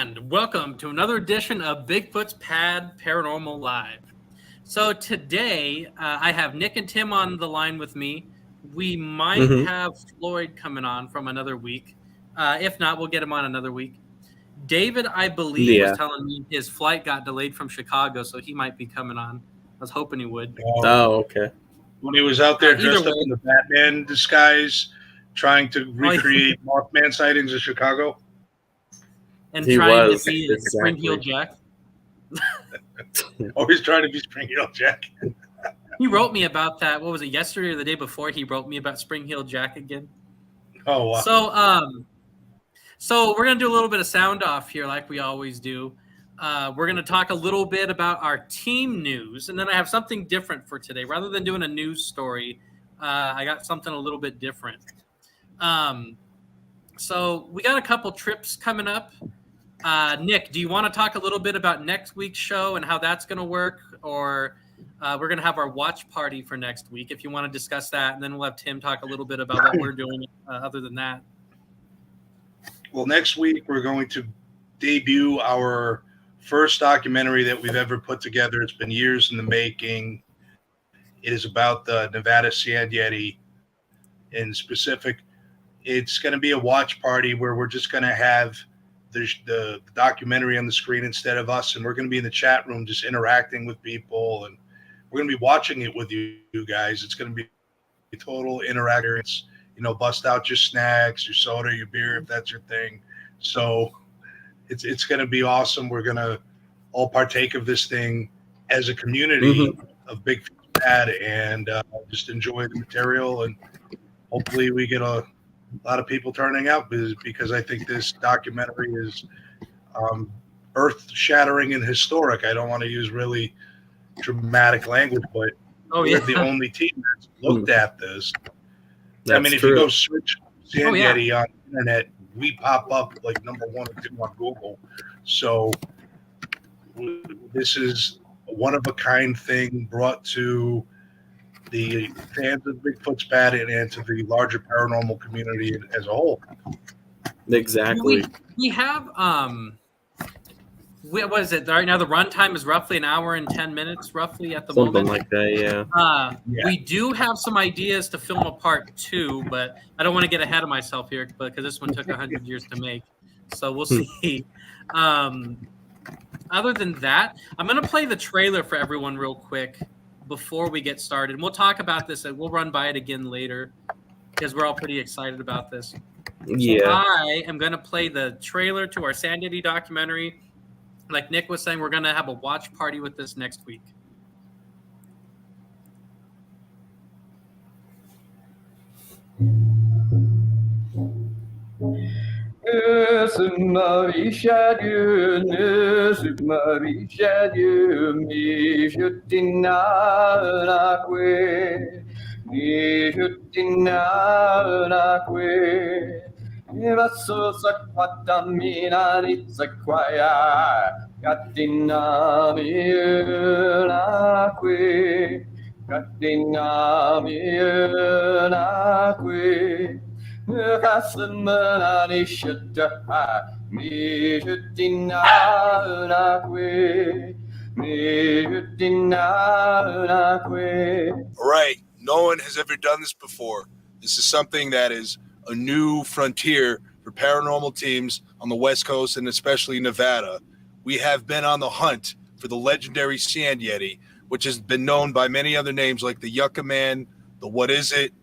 And welcome to another edition of Bigfoot's Pad Paranormal Live. So today, I have Nick and Tim on the line with me. We might have Floyd coming on from another week. If not, we'll get him on another week. David, I believe, was telling me his flight got delayed from Chicago, so he might be coming on. I was hoping he would. Oh, okay. When he was out there dressed up in the Batman disguise, trying to recreate Mothman sightings in Chicago. And he trying to be Spring-Heeled Jack. Always trying to be Spring-Heeled Jack. He wrote me about that. What was it, yesterday or the day before? He wrote me about Spring-Heeled Jack again. Oh, wow. So we're going to do a little bit of sound off here like we always do. We're going to talk a little bit about our team news, and then I have something different for today. Rather than doing a news story, I got something a little bit different. So we got a couple trips coming up. Nick, do you want to talk a little bit about next week's show and how that's going to work? Or we're going to have our watch party for next week if you want to discuss that. And then we'll have Tim talk a little bit about what we're doing other than that. Well, next week we're going to debut our first documentary that we've ever put together. It's been years in the making. It is about the Nevada Sand Yeti. In specific, it's going to be a watch party where we're just going to have the documentary on the screen instead of us, and we're going to be in the chat room just interacting with people, and we're going to be watching it with you guys. It's going to be a total interaction. You know, bust out your snacks, your soda, your beer, if that's your thing. So it's going to be awesome. We're going to all partake of this thing as a community of Bigfoots Pad and just enjoy the material, and hopefully we get a lot of people turning out because I think this documentary is earth-shattering and historic. I don't want to use really dramatic language, but we're the only team that's looked at this. I mean, if you go search Sand Yeti on the internet, we pop up like number 1 or 2 on Google. So this is a one-of-a-kind thing brought to the fans of Bigfootspad and to the larger paranormal community as a whole. Exactly. We have what is it right now? The runtime is roughly an hour and 10 minutes, roughly at the moment. Something like that, yeah. We do have some ideas to film a part 2, but I don't want to get ahead of myself here because this one took 100 years to make. So we'll see. Other than that, I'm going to play the trailer for everyone real quick before we get started. We'll talk about this and we'll run by it again later because we're all pretty excited about this. Yeah. So I am going to play the trailer to our Sand Yeti documentary. Like Nick was saying, we're going to have a watch party with this next week. Right. No one has ever done this before. This is something that is a new frontier for paranormal teams on the West Coast and especially Nevada. We have been on the hunt for the legendary Sand Yeti, which has been known by many other names like the Yucca Man, the What Is It,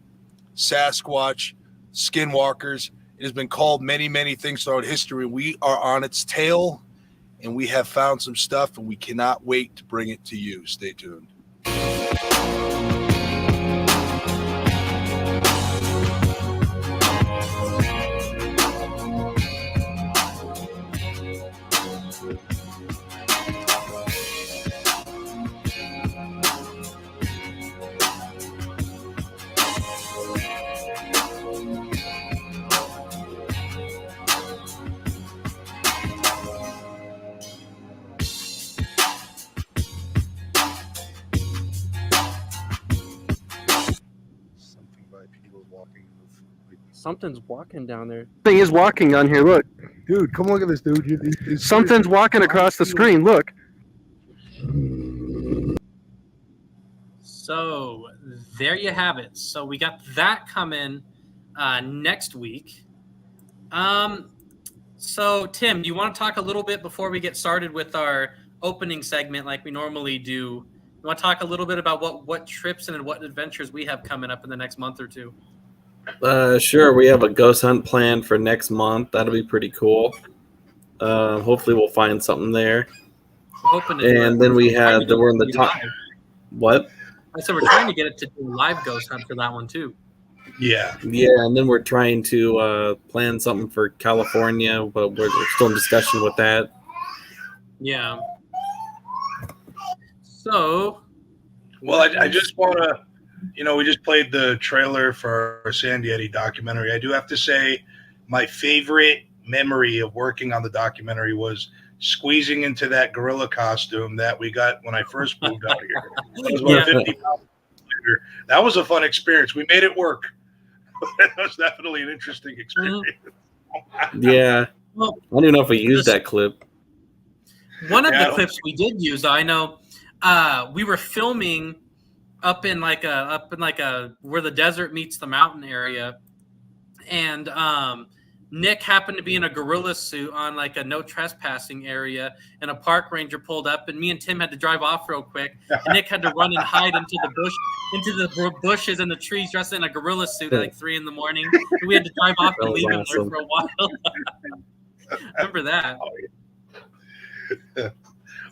Sasquatch, Skinwalkers. It has been called many, many things throughout history. We are on its tail, and we have found some stuff, and we cannot wait to bring it to you. Stay tuned. Something's walking down there. Thing is walking on here. Look, Dude, come look at this, dude. something's walking across the screen. Look. So there you have it. So we got that coming next week. So Tim, do you want to talk a little bit before we get started with our opening segment like we normally do? You want to talk a little bit about what trips and what adventures we have coming up in the next month or two? Sure. We have a ghost hunt planned for next month. That'll be pretty cool. Hopefully we'll find something there. And then we're in the top. What? I said we're trying to get it to do a live ghost hunt for that one too. Yeah. Yeah, and then we're trying to plan something for California, but we're still in discussion with that. Yeah. So. Well, I just want to, we just played the trailer for our Sand Yeti documentary. I do have to say my favorite memory of working on the documentary was squeezing into that gorilla costume that we got when I first moved out here. That was about 50 pounds later. That was a fun experience. We made it work. That was definitely an interesting experience. Yeah. Well, I don't even know if we used that clip. One of the clips we did use, I know, we were filming up in like a where the desert meets the mountain area, and Nick happened to be in a gorilla suit on like a no trespassing area, and a park ranger pulled up, and me and Tim had to drive off real quick. And Nick had to run and hide into the bushes and the trees, dressed in a gorilla suit at like 3 a.m. And we had to drive off and leave him there for a while. Remember that? Oh, yeah.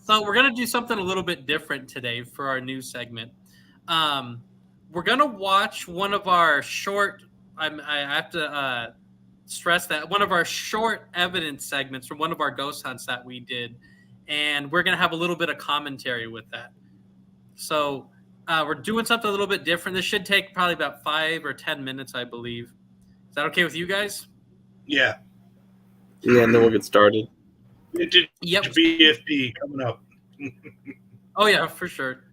So we're gonna do something a little bit different today for our new segment. We're gonna watch one of our short. I have to stress that one of our short evidence segments from one of our ghost hunts that we did, and we're gonna have a little bit of commentary with that. So we're doing something a little bit different. This should take probably about 5 or 10 minutes, I believe. Is that okay with you guys? Yeah. Yeah, and then we'll get started. Yep. BFP coming up. Oh yeah, for sure.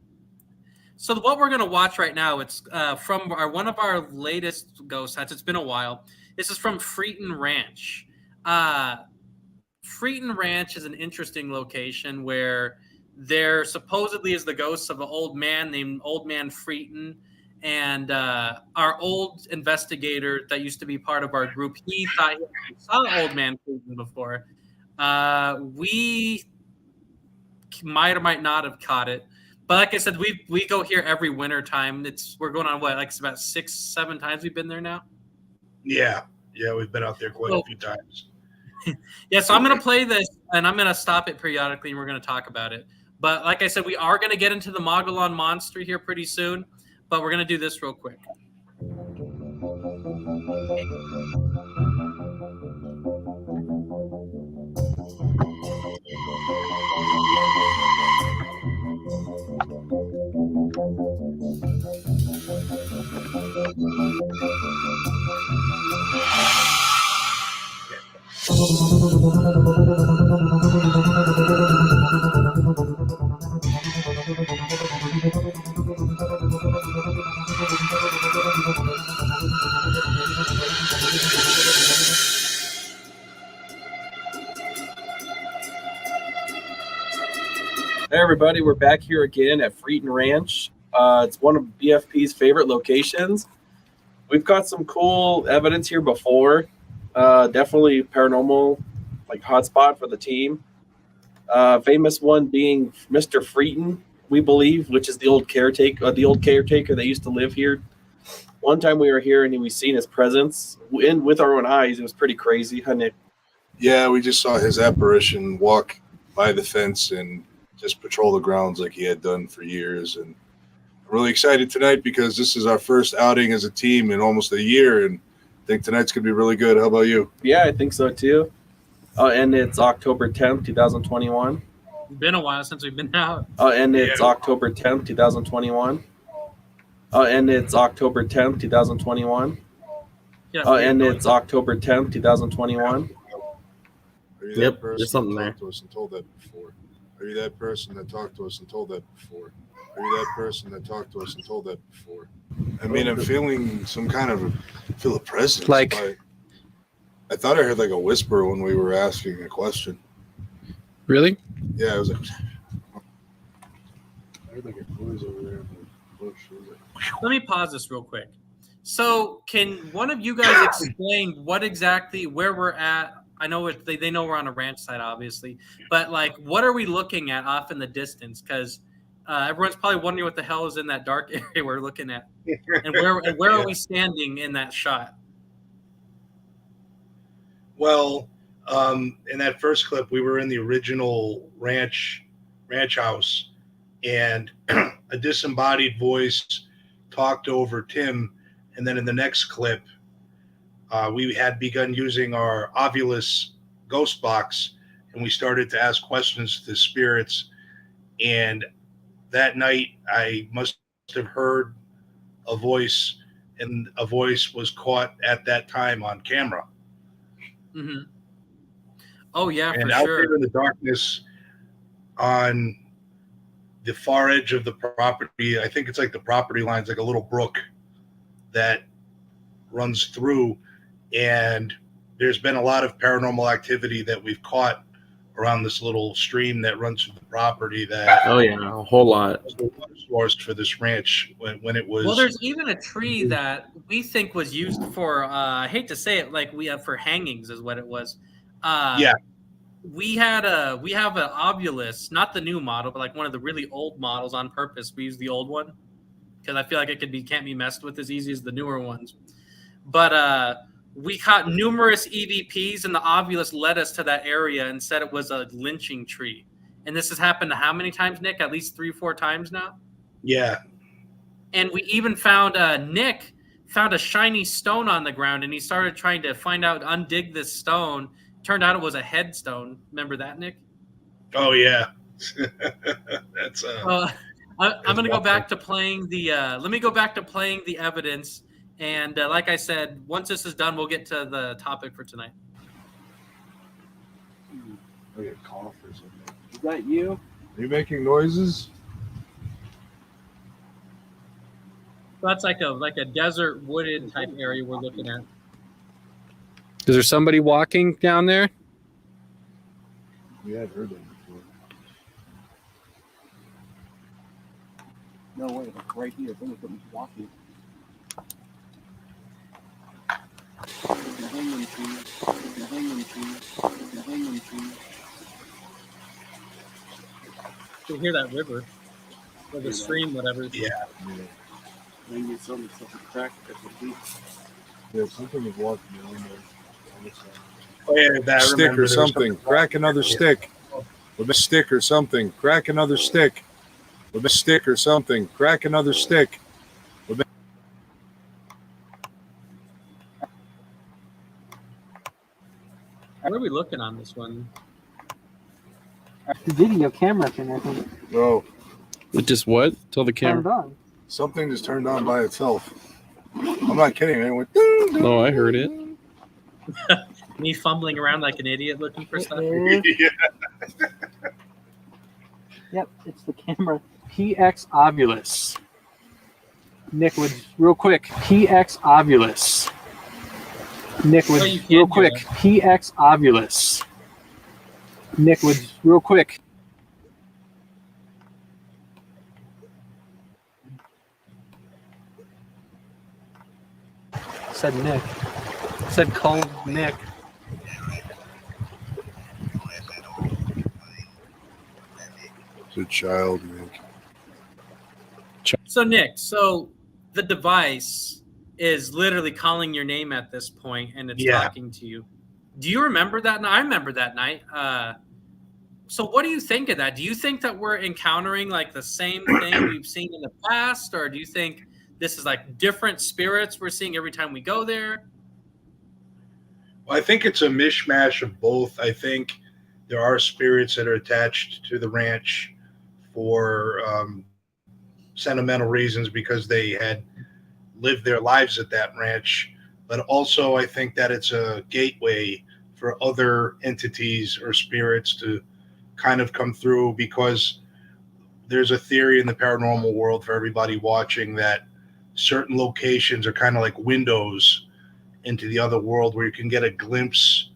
So what we're gonna watch right now, it's from one of our latest ghost hunts. It's been a while. This is from Freeton Ranch. Freeton Ranch is an interesting location where there supposedly is the ghost of an old man named Old Man Freeton. And our old investigator that used to be part of our group, he thought he saw Old Man Freeton before. We might or might not have caught it. But like I said, we go here every winter time. We're going on it's about 6-7 times we've been there now. Yeah, we've been out there quite a few times. Yeah, so I'm going to play this, and I'm going to stop it periodically, and we're going to talk about it. But like I said, we are going to get into the Mogollon Monster here pretty soon, but we're going to do this real quick. Hey everybody, we're back here again at Freeton Ranch. It's one of BFP's favorite locations. We've got some cool evidence here before. Definitely paranormal, like hotspot for the team. Famous one being Mr. Freeton, we believe, which is the old caretaker that used to live here. One time we were here and we seen his presence with our own eyes. It was pretty crazy, huh, Nick? Yeah, we just saw his apparition walk by the fence and just patrol the grounds like he had done for years. And I'm really excited tonight because this is our first outing as a team in almost a year, and I think tonight's going to be really good. How about you? Yeah, I think so too. And it's October 10th, 2021. It's been a while since we've been out. And it's October 10th, 2021. And it's October 10th, 2021. Yeah, and it's October 10th, 2021. There's something there. Are you that person that talked to us and told that before? Are you that person that talked to us and told that before? I mean, I'm feeling some kind of feel a presence. Like- but I thought I heard like a whisper when we were asking a question. Really? Yeah, I was like, I heard like a noise over there in the bush. It was like, Let me pause this real quick. So, can one of you guys explain what exactly where we're at? I know they know we're on a ranch site, obviously, but like, what are we looking at off in the distance? Because everyone's probably wondering what the hell is in that dark area we're looking at, and where are we standing in that shot? Well, in that first clip, we were in the original ranch house, and a disembodied voice talked over Tim. And then in the next clip, we had begun using our Ovilus ghost box, and we started to ask questions to the spirits. And that night, I must have heard a voice, and a voice was caught at that time on camera. Mm-hmm. Oh yeah, And for out sure. there in the darkness, on the far edge of the property, I think it's like the property line's like a little brook that runs through, and there's been a lot of paranormal activity that we've caught around this little stream that runs through the property that Oh yeah, a whole lot. was the water source for this ranch when it was. Well, there's even a tree that we think was used for, I hate to say it, like we have for hangings is what it was. Yeah. We have an Ovilus, not the new model, but like one of the really old models on purpose. We use the old one because I feel like can't be messed with as easy as the newer ones. But we caught numerous EVPs, and the Ovilus led us to that area and said it was a lynching tree. And this has happened how many times, Nick? At least 3-4 times now? Yeah. And we even found Nick found a shiny stone on the ground, and he started trying to undig this stone. Turned out it was a headstone. Remember that, Nick? Oh yeah. That's I'm going to go back to playing the. Let me go back to playing the evidence, and like I said, once this is done, we'll get to the topic for tonight. I get a cough or something. Is that you? Are you making noises? That's like a desert wooded type area we're looking at. Is there somebody walking down there? Yeah, I've heard that before. No way, like right here. Then something's walking. Hanging trees. You can hear that river, or the stream, whatever. yeah. Maybe something crack at the feet. Yeah, something was walking down there. Oh, yeah, that, I Stick remember or there was something. Crack another stick. With a stick or something. Crack another stick. With a stick or something. Crack another stick. Where are we looking on this one? The video camera thing, I think, Oh, It just what? Tell the turned camera. on. something just turned on by itself. I'm not kidding. It went, Oh, I heard it. Me fumbling around like an idiot looking for stuff. yeah. Yep, it's the camera. PX Ovilus. Nick would real quick. PX Ovilus. Nick would you can't real do quick. that. PX Ovilus. Nick would real quick. Said Nick. Said call Nick. it's a child, man. So Nick, the device is literally calling your name at this point, and it's Yeah. talking to you. Do you remember that night? I remember that night. So what do you think of that? Do you think that we're encountering like the same thing we've seen in the past, or do you think this is like different spirits we're seeing every time we go there? Well, I think it's a mishmash of both. I think there are spirits that are attached to the ranch for sentimental reasons because they had lived their lives at that ranch. But also, I think that it's a gateway for other entities or spirits to kind of come through because there's a theory in the paranormal world for everybody watching that certain locations are kind of like windows into the other world where you can get a glimpse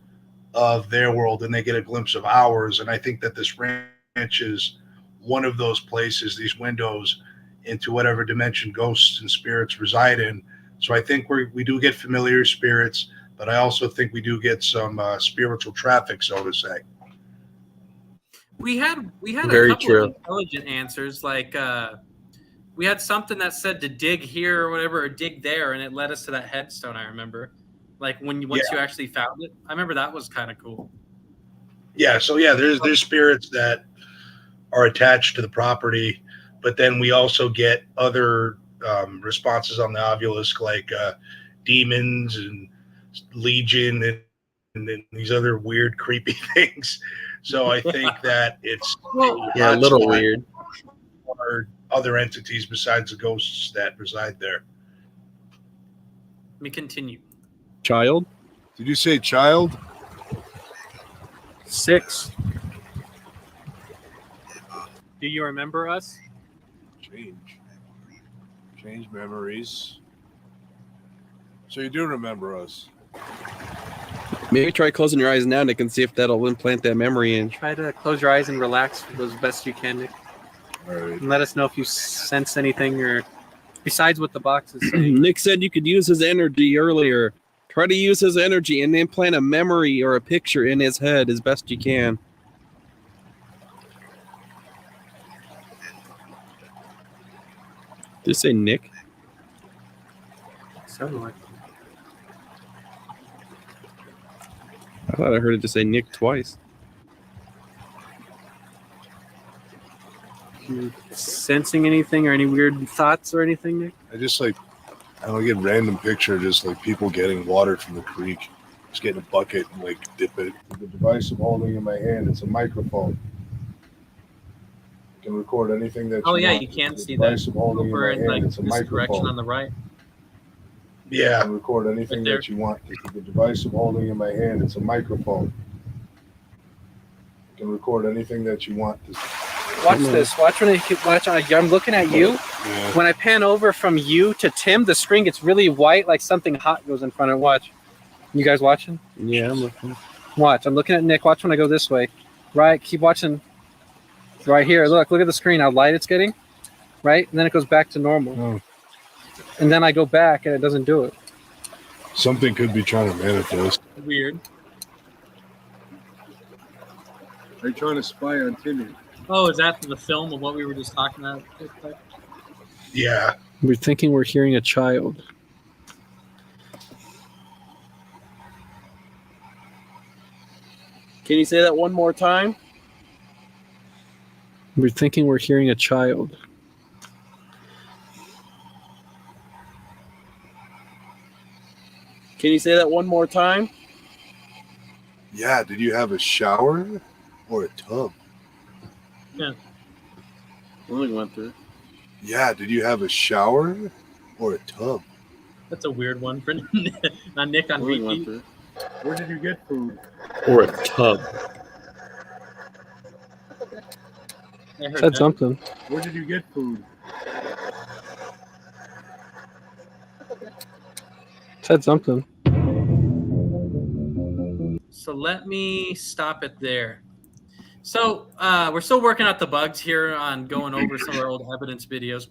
of their world and they get a glimpse of ours. And I think that this ranch is one of those places, these windows into whatever dimension ghosts and spirits reside in. So I think we do get familiar spirits, but I also think we do get some spiritual traffic, so to say. We had Very a couple true. of intelligent answers, like we had something that said to dig here or whatever, or dig there, and it led us to that headstone. I remember, like once you actually found it. I remember that was kind of cool. Yeah, so yeah, there's spirits that are attached to the property, but then we also get other responses on the obelisk, like demons and legion and then these other weird, creepy things. So I think that it's Yeah, a little weird. or other entities besides the ghosts that reside there. Let me continue. Child? Did you say child? 6. Do you remember us? Change memories. So you do remember us. Maybe try closing your eyes now, Nick, and see if that'll implant that memory in. Try to close your eyes and relax as best you can, Nick. All right. And let us know if you sense anything or besides what the box is saying. Nick said you could use his energy earlier. Try to use his energy and implant a memory or a picture in his head as best you can. Did you say Nick? Sounded like I thought I heard it just say Nick twice. you sensing anything or any weird thoughts or anything, Nick? I don't get random picture, just like people getting water from the creek, just getting a bucket and like dip it. The device I'm holding in my hand, it's a microphone. You can record anything that Oh you yeah, want. you can The see device that I'm holding in over my in hand, like it's a this direction microphone. on the right. You Yeah, can record anything Right there. that you want. The device I'm holding in my hand, it's a microphone. You can record anything that you want. Watch this. Watch when I'm looking at you. Yeah. When I pan over from you to Tim, the screen gets really white, like something hot goes in front of it. Watch. You guys watching? Yeah, I'm looking. Watch. I'm looking at Nick. Watch when I go this way. Right. Keep watching. Right here. Look at the screen. How light it's getting. Right. And then it goes back to normal. Oh. And then I go back and it doesn't do it. Something could be trying to manifest. Weird. Are you trying to spy on Timmy? Oh, is that the film of what we were just talking about? yeah. We're thinking we're hearing a child. Can you say that one more time? We're thinking we're hearing a child. Can you say that one more time? Yeah, did you have a shower or a tub? Only went through. Yeah, did you have a shower or a tub? That's a weird one for on Nick on Only went repeat. through. Where did you get food? Or a tub. I heard Said that. something. Where did you get food? Said something. So let me stop it there. So we're still working out the bugs here on going over some of our old evidence videos.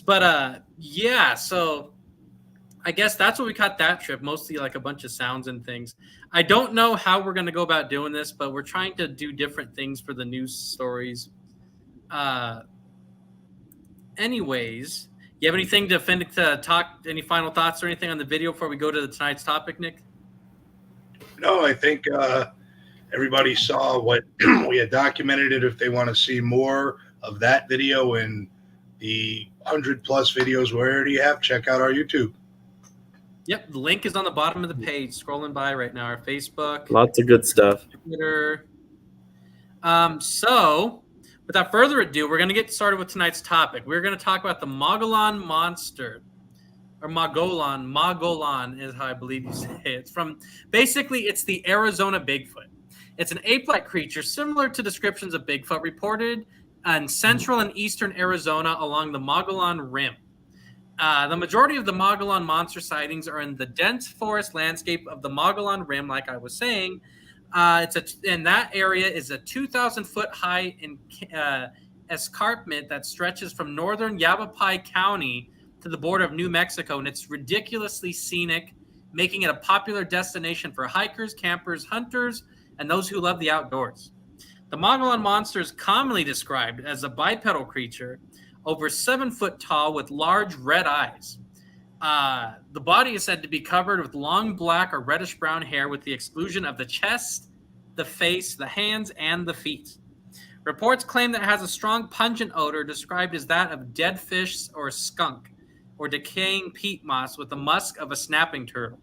But yeah, so I guess that's what we caught that trip, mostly like a bunch of sounds and things. I don't know how we're going to go about doing this, but we're trying to do different things for the news stories. Anyways, you have anything to talk, any final thoughts or anything on the video before we go to tonight's topic, Nick? No, I think everybody saw what we had documented it. If they want to see more of that video and the 100+ videos we already have, check out our YouTube. Yep, the link is on the bottom of the page, scrolling by right now. Our Facebook, Lots of good stuff. Twitter. So, without further ado, we're going to get started with tonight's topic. We're going to talk about the Mogollon monster, or Mogollon is how I believe you say it. It's the Arizona Bigfoot. It's an ape-like creature similar to descriptions of Bigfoot reported in central and eastern Arizona along the Mogollon Rim. The majority of the Mogollon monster sightings are in the dense forest landscape of the Mogollon Rim, like I was saying. And that area is a 2,000-foot high escarpment that stretches from northern Yavapai County to the border of New Mexico, and it's ridiculously scenic, making it a popular destination for hikers, campers, hunters, and those who love the outdoors. The Mogollon monster is commonly described as a bipedal creature, over 7 foot tall with large red eyes. The body is said to be covered with long black or reddish brown hair with the exclusion of the chest, the face, the hands, and the feet. Reports claim that it has a strong pungent odor described as that of dead fish or skunk or decaying peat moss with the musk of a snapping turtle.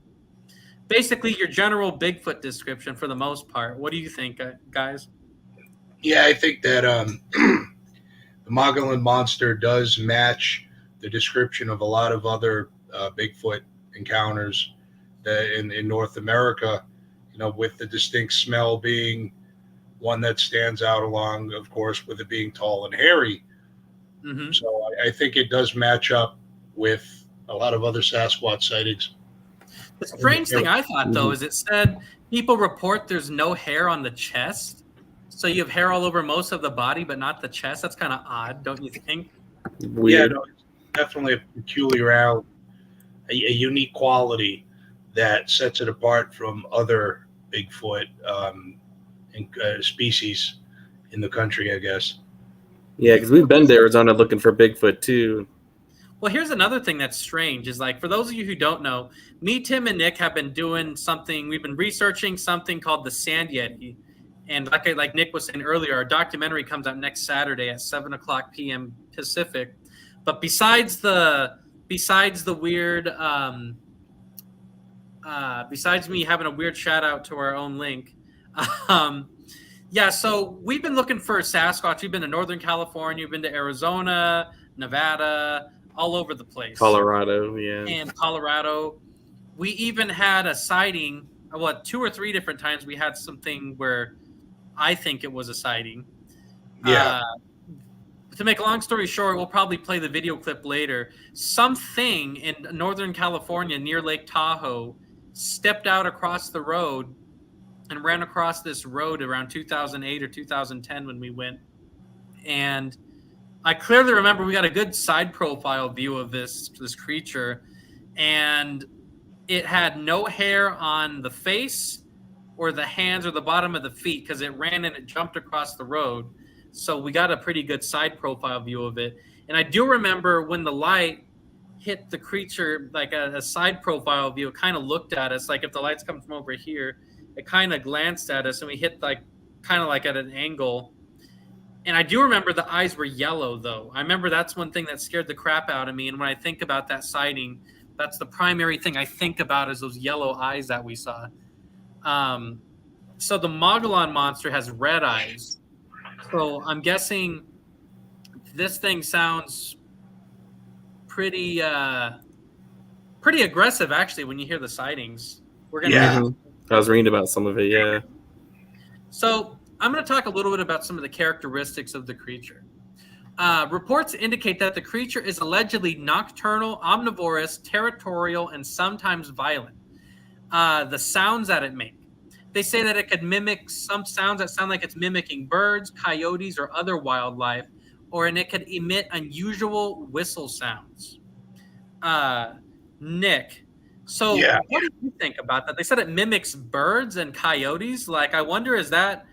Basically, your general Bigfoot description for the most part. What do you think, guys? Yeah, I think that the Mogollon monster does match the description of a lot of other Bigfoot encounters in North America, with the distinct smell being one that stands out along, of course, with it being tall and hairy. Mm-hmm. So I think it does match up with a lot of other Sasquatch sightings. The strange thing I thought, though, is it said people report there's no hair on the chest. So you have hair all over most of the body, but not the chest. That's kind of odd, don't you think? Weird. Yeah, no, it's definitely a peculiar, a unique quality that sets it apart from other Bigfoot species in the country, I guess. Yeah, because we've been to Arizona looking for Bigfoot too. Well, here's another thing that's strange is, like, for those of you who don't know, me, Tim, and Nick have been doing something. We've been researching something called the Sand Yeti. And like Nick was saying earlier, our documentary comes out next Saturday at 7:00 p.m. Pacific. But besides the weird, besides me having a weird shout out to our own link, so we've been looking for Sasquatch. We've been to Northern California, we've been to Arizona, Nevada, all over the place. Colorado, yeah. And Colorado. We even had a sighting, 2 or 3 different times we had something where I think it was a sighting. Yeah. To make a long story short, we'll probably play the video clip later. Something in Northern California near Lake Tahoe stepped out across the road and ran across this road around 2008 or 2010 when we went. And I clearly remember we got a good side profile view of this creature, and it had no hair on the face or the hands or the bottom of the feet because it ran and it jumped across the road. So we got a pretty good side profile view of it. And I do remember when the light hit the creature, like a side profile view, it kind of looked at us. Like if the light's coming from over here, it kind of glanced at us and we hit kind of like at an angle. And I do remember the eyes were yellow, though. I remember that's one thing that scared the crap out of me. And when I think about that sighting, that's the primary thing I think about is those yellow eyes that we saw. So the Mogollon monster has red eyes. So I'm guessing this thing sounds pretty aggressive, actually, when you hear the sightings. I was reading about some of it, yeah. So I'm going to talk a little bit about some of the characteristics of the creature. Reports indicate that the creature is allegedly nocturnal, omnivorous, territorial, and sometimes violent. The sounds that it makes. They say that it could mimic some sounds that sound like it's mimicking birds, coyotes, or other wildlife, and it could emit unusual whistle sounds. Nick, so what do you think about that? They said it mimics birds and coyotes. Like, I wonder, is that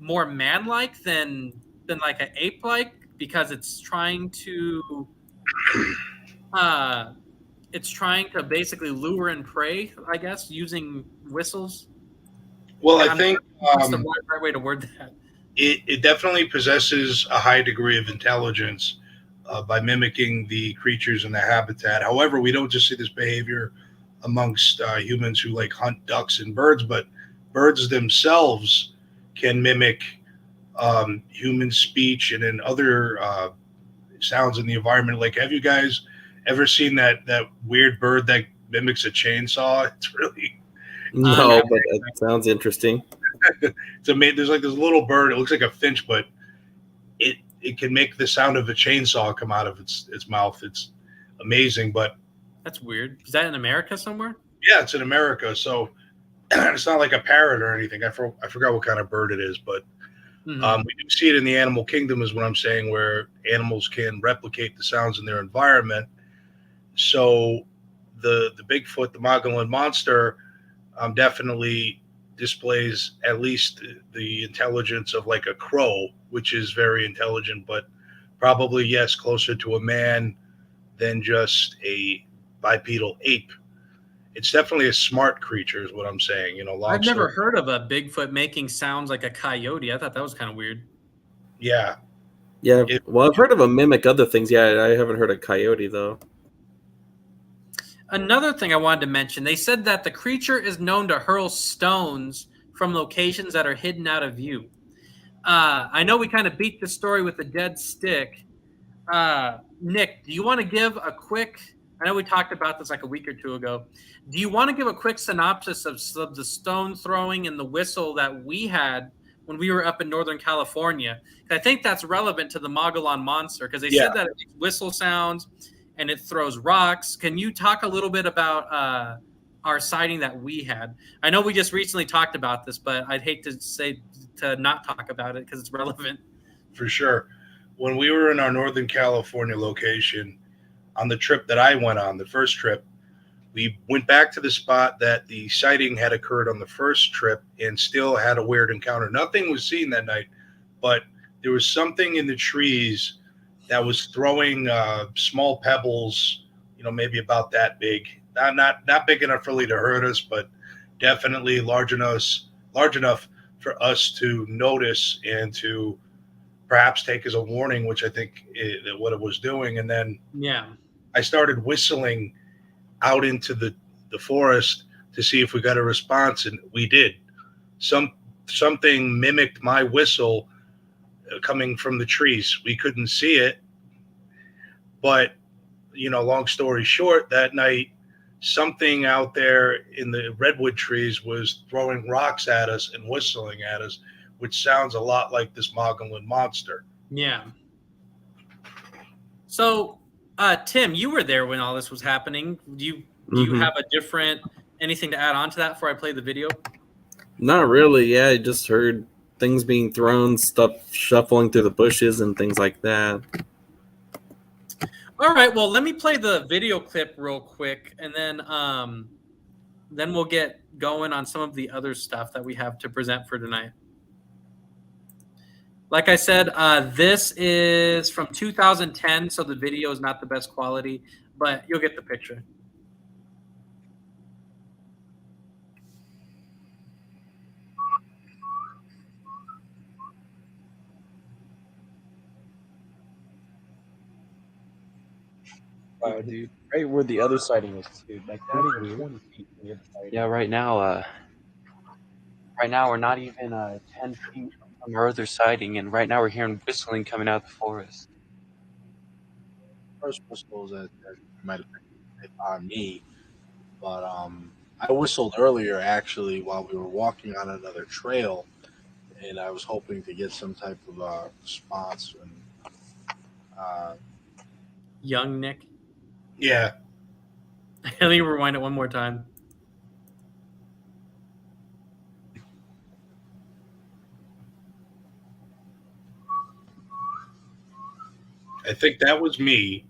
more man-like than like an ape-like because it's trying to basically lure and prey, I guess, using whistles? Well, I think what's the right way to word that? It definitely possesses a high degree of intelligence by mimicking the creatures in the habitat. However, we don't just see this behavior amongst humans who hunt ducks and birds, but birds themselves can mimic human speech and then other sounds in the environment. Like, have you guys ever seen that weird bird that mimics a chainsaw? It's really... No, but that sounds interesting. It's amazing. There's this little bird. It looks like a finch, but it can make the sound of a chainsaw come out of its mouth. It's amazing, but That's weird. Is that in America somewhere? yeah, it's in America, so it's not like a parrot or anything. I forgot what kind of bird it is, but we do see it in the animal kingdom, is what I'm saying, where animals can replicate the sounds in their environment. So the Bigfoot, the Mogollon monster, definitely displays at least the intelligence of like a crow, which is very intelligent, but probably, yes, closer to a man than just a bipedal ape. It's definitely a smart creature, is what I'm saying. You know, I've never heard of a Bigfoot making sounds like a coyote. I thought that was kind of weird. Yeah. Yeah. Well, I've heard of them mimic other things. Yeah, I haven't heard of coyote, though. Another thing I wanted to mention, they said that the creature is known to hurl stones from locations that are hidden out of view. I know we kind of beat the story with the dead stick. Nick, do you want to give a quick, I know we talked about this like a week or two ago. Do you want to give a quick synopsis of the stone throwing and the whistle that we had when we were up in Northern California? I think that's relevant to the Mogollon monster, because they said that it makes whistle sounds and it throws rocks. Can you talk a little bit about our sighting that we had? I know we just recently talked about this, but I'd hate to not talk about it because it's relevant. For sure. When we were in our Northern California location, on the trip that I went on, the first trip, we went back to the spot that the sighting had occurred on the first trip and still had a weird encounter. Nothing was seen that night, but there was something in the trees that was throwing small pebbles, you know, maybe about that big. Not big enough really to hurt us, but definitely large enough for us to notice and to perhaps take as a warning, which I think is what it was doing. And then I started whistling out into the forest to see if we got a response, and we did. Something mimicked my whistle coming from the trees. We couldn't see it, but, you know, long story short, that night, something out there in the redwood trees was throwing rocks at us and whistling at us, which sounds a lot like this Mogollon monster. Yeah. So, Tim, you were there when all this was happening. Do you have a different anything to add on to that before I play the video? Not really. Yeah, I just heard things being thrown, stuff shuffling through the bushes, and things like that. All right. Well, let me play the video clip real quick, and then we'll get going on some of the other stuff that we have to present for tonight. Like I said, this is from 2010, so the video is not the best quality, but you'll get the picture. Dude, right where the other sighting is, dude. Like not even 20 feet from the other sighting. Yeah, right now we're not even 10 feet from our other sighting, and right now we're hearing whistling coming out of the forest. First whistles that might have been on me, but I whistled earlier actually while we were walking on another trail, and I was hoping to get some type of response. And Young Nick. Yeah. Let me rewind it one more time. I think that was me.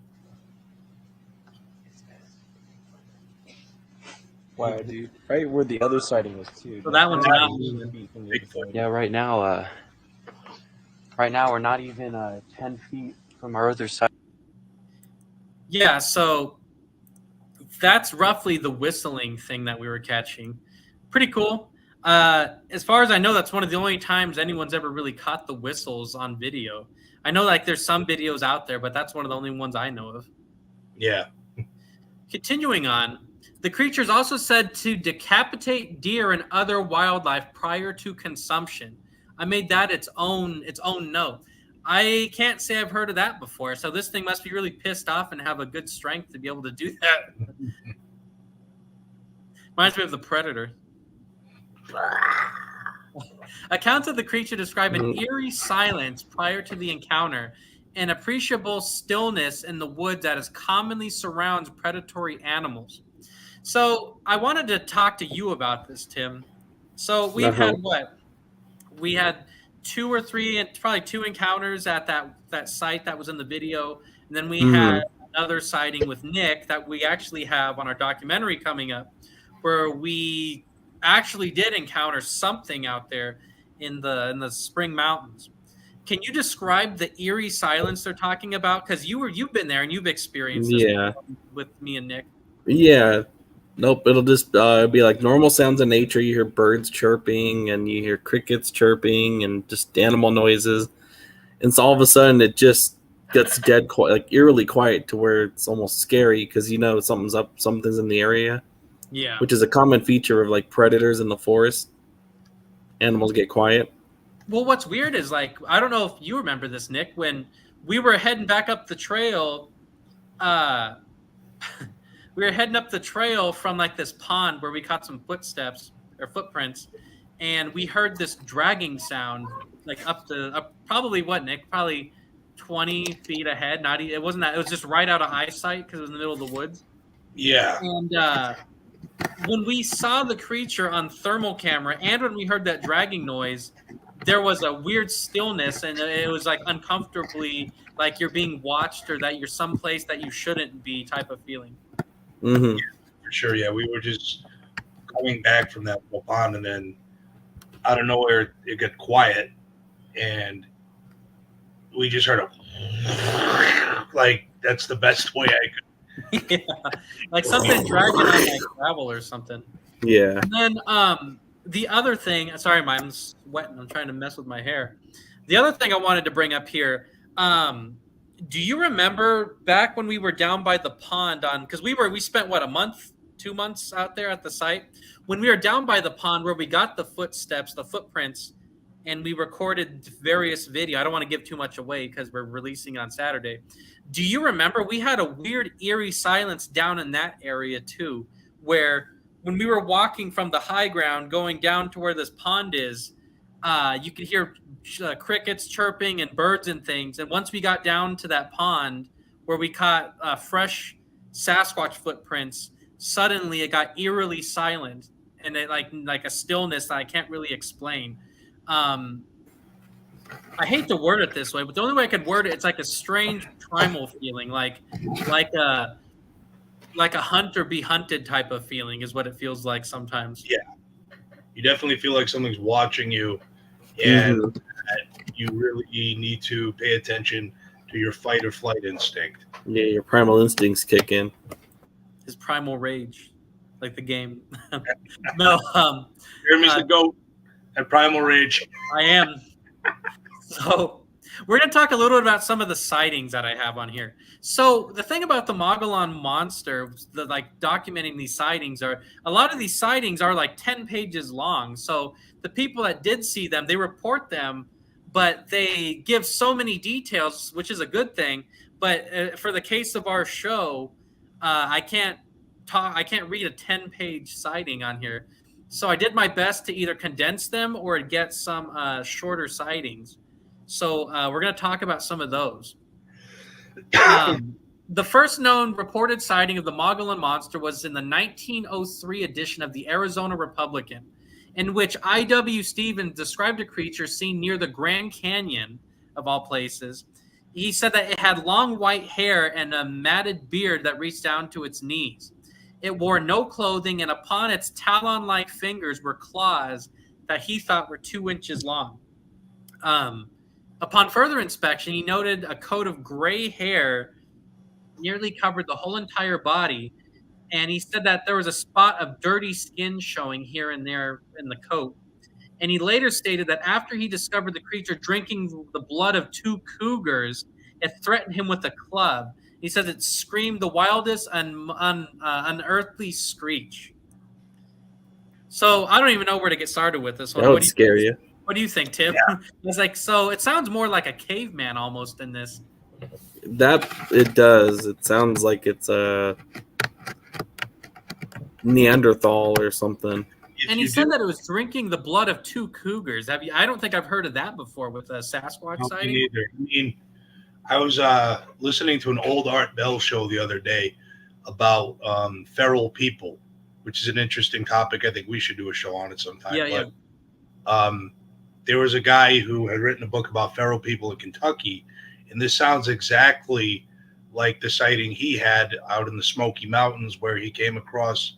Wow, dude. Right where the other sighting is too. So that one's not Bigfoot. Yeah, right now we're not even 10 feet from our other sighting. Yeah, so that's roughly the whistling thing that we were catching. Pretty cool. As far as I know, that's one of the only times anyone's ever really caught the whistles on video. I know like there's some videos out there, but that's one of the only ones I know of. Yeah. Continuing on, the creature's also said to decapitate deer and other wildlife prior to consumption. I made that its own note. I can't say I've heard of that before, so this thing must be really pissed off and have a good strength to be able to do that. Reminds me of the Predator. Accounts of the creature describe an eerie silence prior to the encounter, an appreciable stillness in the woods that is commonly surrounds predatory animals. So I wanted to talk to you about this, Tim. So we've had what? We had 2 or 3, and probably 2 encounters at that site that was in the video, and then we had another sighting with Nick that we actually have on our documentary coming up, where we actually did encounter something out there in the Spring Mountains. Can you describe the eerie silence they're talking about? Because you've been there and you've experienced this with me and Nick. Yeah. Nope. It'll just be like normal sounds of nature. You hear birds chirping and you hear crickets chirping and just animal noises. And so all of a sudden it just gets dead quiet, like eerily quiet to where it's almost scary because you know something's up, something's in the area. Yeah. Which is a common feature of like predators in the forest. Animals get quiet. Well, what's weird is like, I don't know if you remember this, Nick, when we were heading back up the trail, we were heading up the trail from like this pond where we caught some footprints, and we heard this dragging sound like up probably what, Nick? Probably 20 feet ahead. It wasn't that. It was just right out of eyesight because it was in the middle of the woods. Yeah. And when we saw the creature on thermal camera, and when we heard that dragging noise, there was a weird stillness, and it was like uncomfortably like you're being watched or that you're someplace that you shouldn't be type of feeling. Mm-hmm. Yeah, for sure. Yeah, we were just coming back from that little pond, and then out of nowhere it got quiet, and we just heard a like that's the best way I could. Yeah, like something dragging on like gravel or something. Yeah. And then the other thing, sorry, I'm sweating. I'm trying to mess with my hair. The other thing I wanted to bring up here, do you remember back when we were down by the pond because we spent what, a month, 2 months out there at the site? When we were down by the pond where we got the footprints, and we recorded various video. I don't want to give too much away because we're releasing on Saturday. Do you remember we had a weird eerie silence down in that area too, where when we were walking from the high ground going down to where this pond is, you could hear crickets chirping and birds and things. And once we got down to that pond where we caught fresh Sasquatch footprints, suddenly it got eerily silent, and it like a stillness that I can't really explain. I hate to word it this way, but the only way I could word it, it's like a strange primal feeling, like a hunt or be hunted type of feeling is what it feels like sometimes. Yeah, you definitely feel like something's watching you, and that you really need to pay attention to your fight or flight instinct. Yeah, your primal instincts kick in. His primal rage, like the game. No, Jeremy's the goat at primal rage. I am. So we're going to talk a little bit about some of the sightings that I have on here. So the thing about the Mogollon monster, documenting these sightings, are a lot of these sightings are like 10 pages long. So the people that did see them, they report them, but they give so many details, which is a good thing. But for the case of our show, I can't read a 10-page sighting on here. So I did my best to either condense them or get some shorter sightings. So we're going to talk about some of those. The first known reported sighting of the Mogollon monster was in the 1903 edition of the Arizona Republican, in which I.W. Stevens described a creature seen near the Grand Canyon, of all places. He said that it had long white hair and a matted beard that reached down to its knees. It wore no clothing, and upon its talon-like fingers were claws that he thought were 2 inches long. Upon further inspection, he noted a coat of gray hair nearly covered the whole entire body, and he said that there was a spot of dirty skin showing here and there in the coat. And he later stated that after he discovered the creature drinking the blood of 2 cougars, it threatened him with a club. He says it screamed the wildest and unearthly screech. So I don't even know where to get started with this one. That would scare you. What do you think, Tim? Yeah. It's like, so it sounds more like a caveman almost in this. That it does. It sounds like it's a Neanderthal or something. And he said that it was drinking the blood of 2 cougars. I don't think I've heard of that before with a Sasquatch sighting. Me neither. I mean, I was listening to an old Art Bell show the other day about feral people, which is an interesting topic. I think we should do a show on it sometime. Yeah. There was a guy who had written a book about feral people in Kentucky, and this sounds exactly like the sighting he had out in the Smoky Mountains, where he came across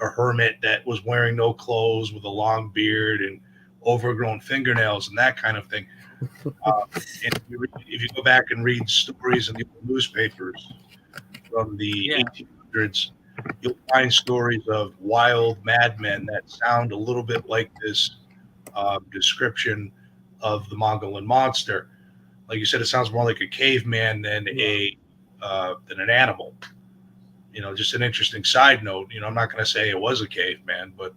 a hermit that was wearing no clothes with a long beard and overgrown fingernails and that kind of thing. And if you go back and read stories in the newspapers from the 1800s, you'll find stories of wild madmen that sound a little bit like this description of the Mogollon monster. Like you said, it sounds more like a caveman than an animal. Just an interesting side note. I'm not going to say it was a caveman, but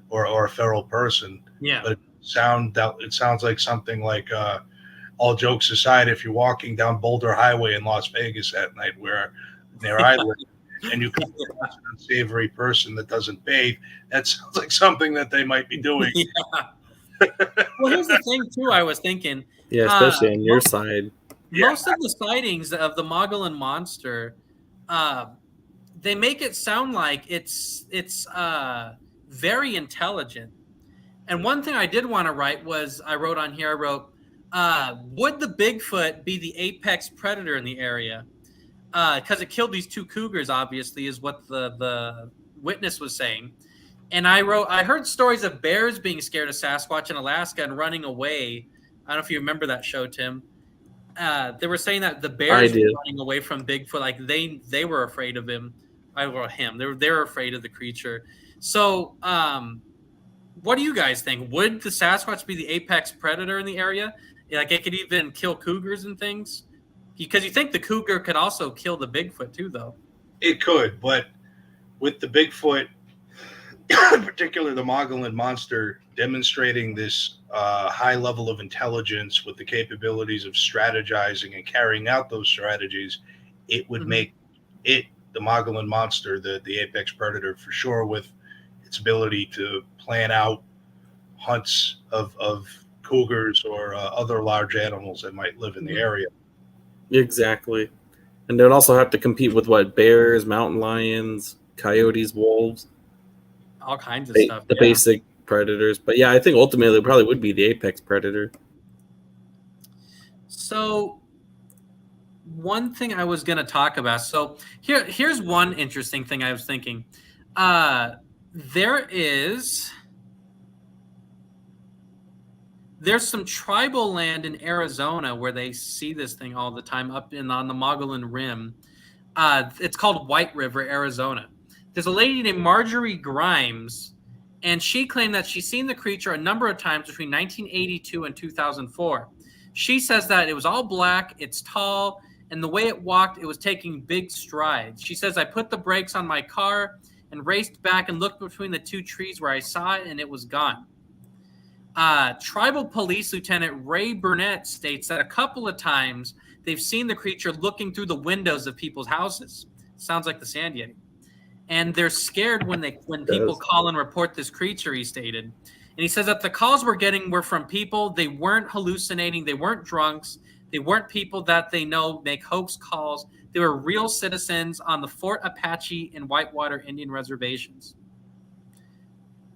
or a feral person. Yeah. But it sounds like something like, all jokes aside, if you're walking down Boulder Highway in Las Vegas at night, where near I live, and you come across an unsavory person that doesn't bathe, that sounds like something that they might be doing. Yeah. Well, here's the thing too. I was thinking. Yeah, especially on your side. Most of the sightings of the Mogollon monster, they make it sound like it's very intelligent. And one thing I did want to write was I wrote, would the Bigfoot be the apex predator in the area? Because it killed these 2 cougars, obviously, is what the witness was saying. And I heard stories of bears being scared of Sasquatch in Alaska and running away. I don't know if you remember that show, Tim. They were saying that the bears were running away from Bigfoot, like they were afraid of him. They were afraid of the creature. So, what do you guys think? Would the Sasquatch be the apex predator in the area? Like it could even kill cougars and things? Because you think the cougar could also kill the Bigfoot too, though. It could, but with the Bigfoot, in particular the Mogollon monster, demonstrating this high level of intelligence with the capabilities of strategizing and carrying out those strategies, it would make it, the Mogollon monster, the apex predator for sure, with its ability to plan out hunts of cougars or other large animals that might live in the area. Exactly. And they'd also have to compete with bears, mountain lions, coyotes, wolves. All kinds of stuff. The basic predators. But yeah, I think ultimately it probably would be the apex predator. So one thing I was going to talk about. So here's one interesting thing I was thinking. There's some tribal land in Arizona where they see this thing all the time on the Mogollon Rim. It's called White River, Arizona. There's a lady named Marjorie Grimes, and she claimed that she's seen the creature a number of times between 1982 and 2004. She says that it was all black, it's tall, and the way it walked, it was taking big strides. She says, I put the brakes on my car and raced back and looked between the 2 trees where I saw it, and it was gone. Tribal Police Lieutenant Ray Burnett states that a couple of times they've seen the creature looking through the windows of people's houses. Sounds like the Sand Yeti. And they're scared when people call and report this creature, he stated. And he says that the calls we're getting were from people. They weren't hallucinating. They weren't drunks. They weren't people that they know make hoax calls. They were real citizens on the Fort Apache and Whitewater Indian reservations.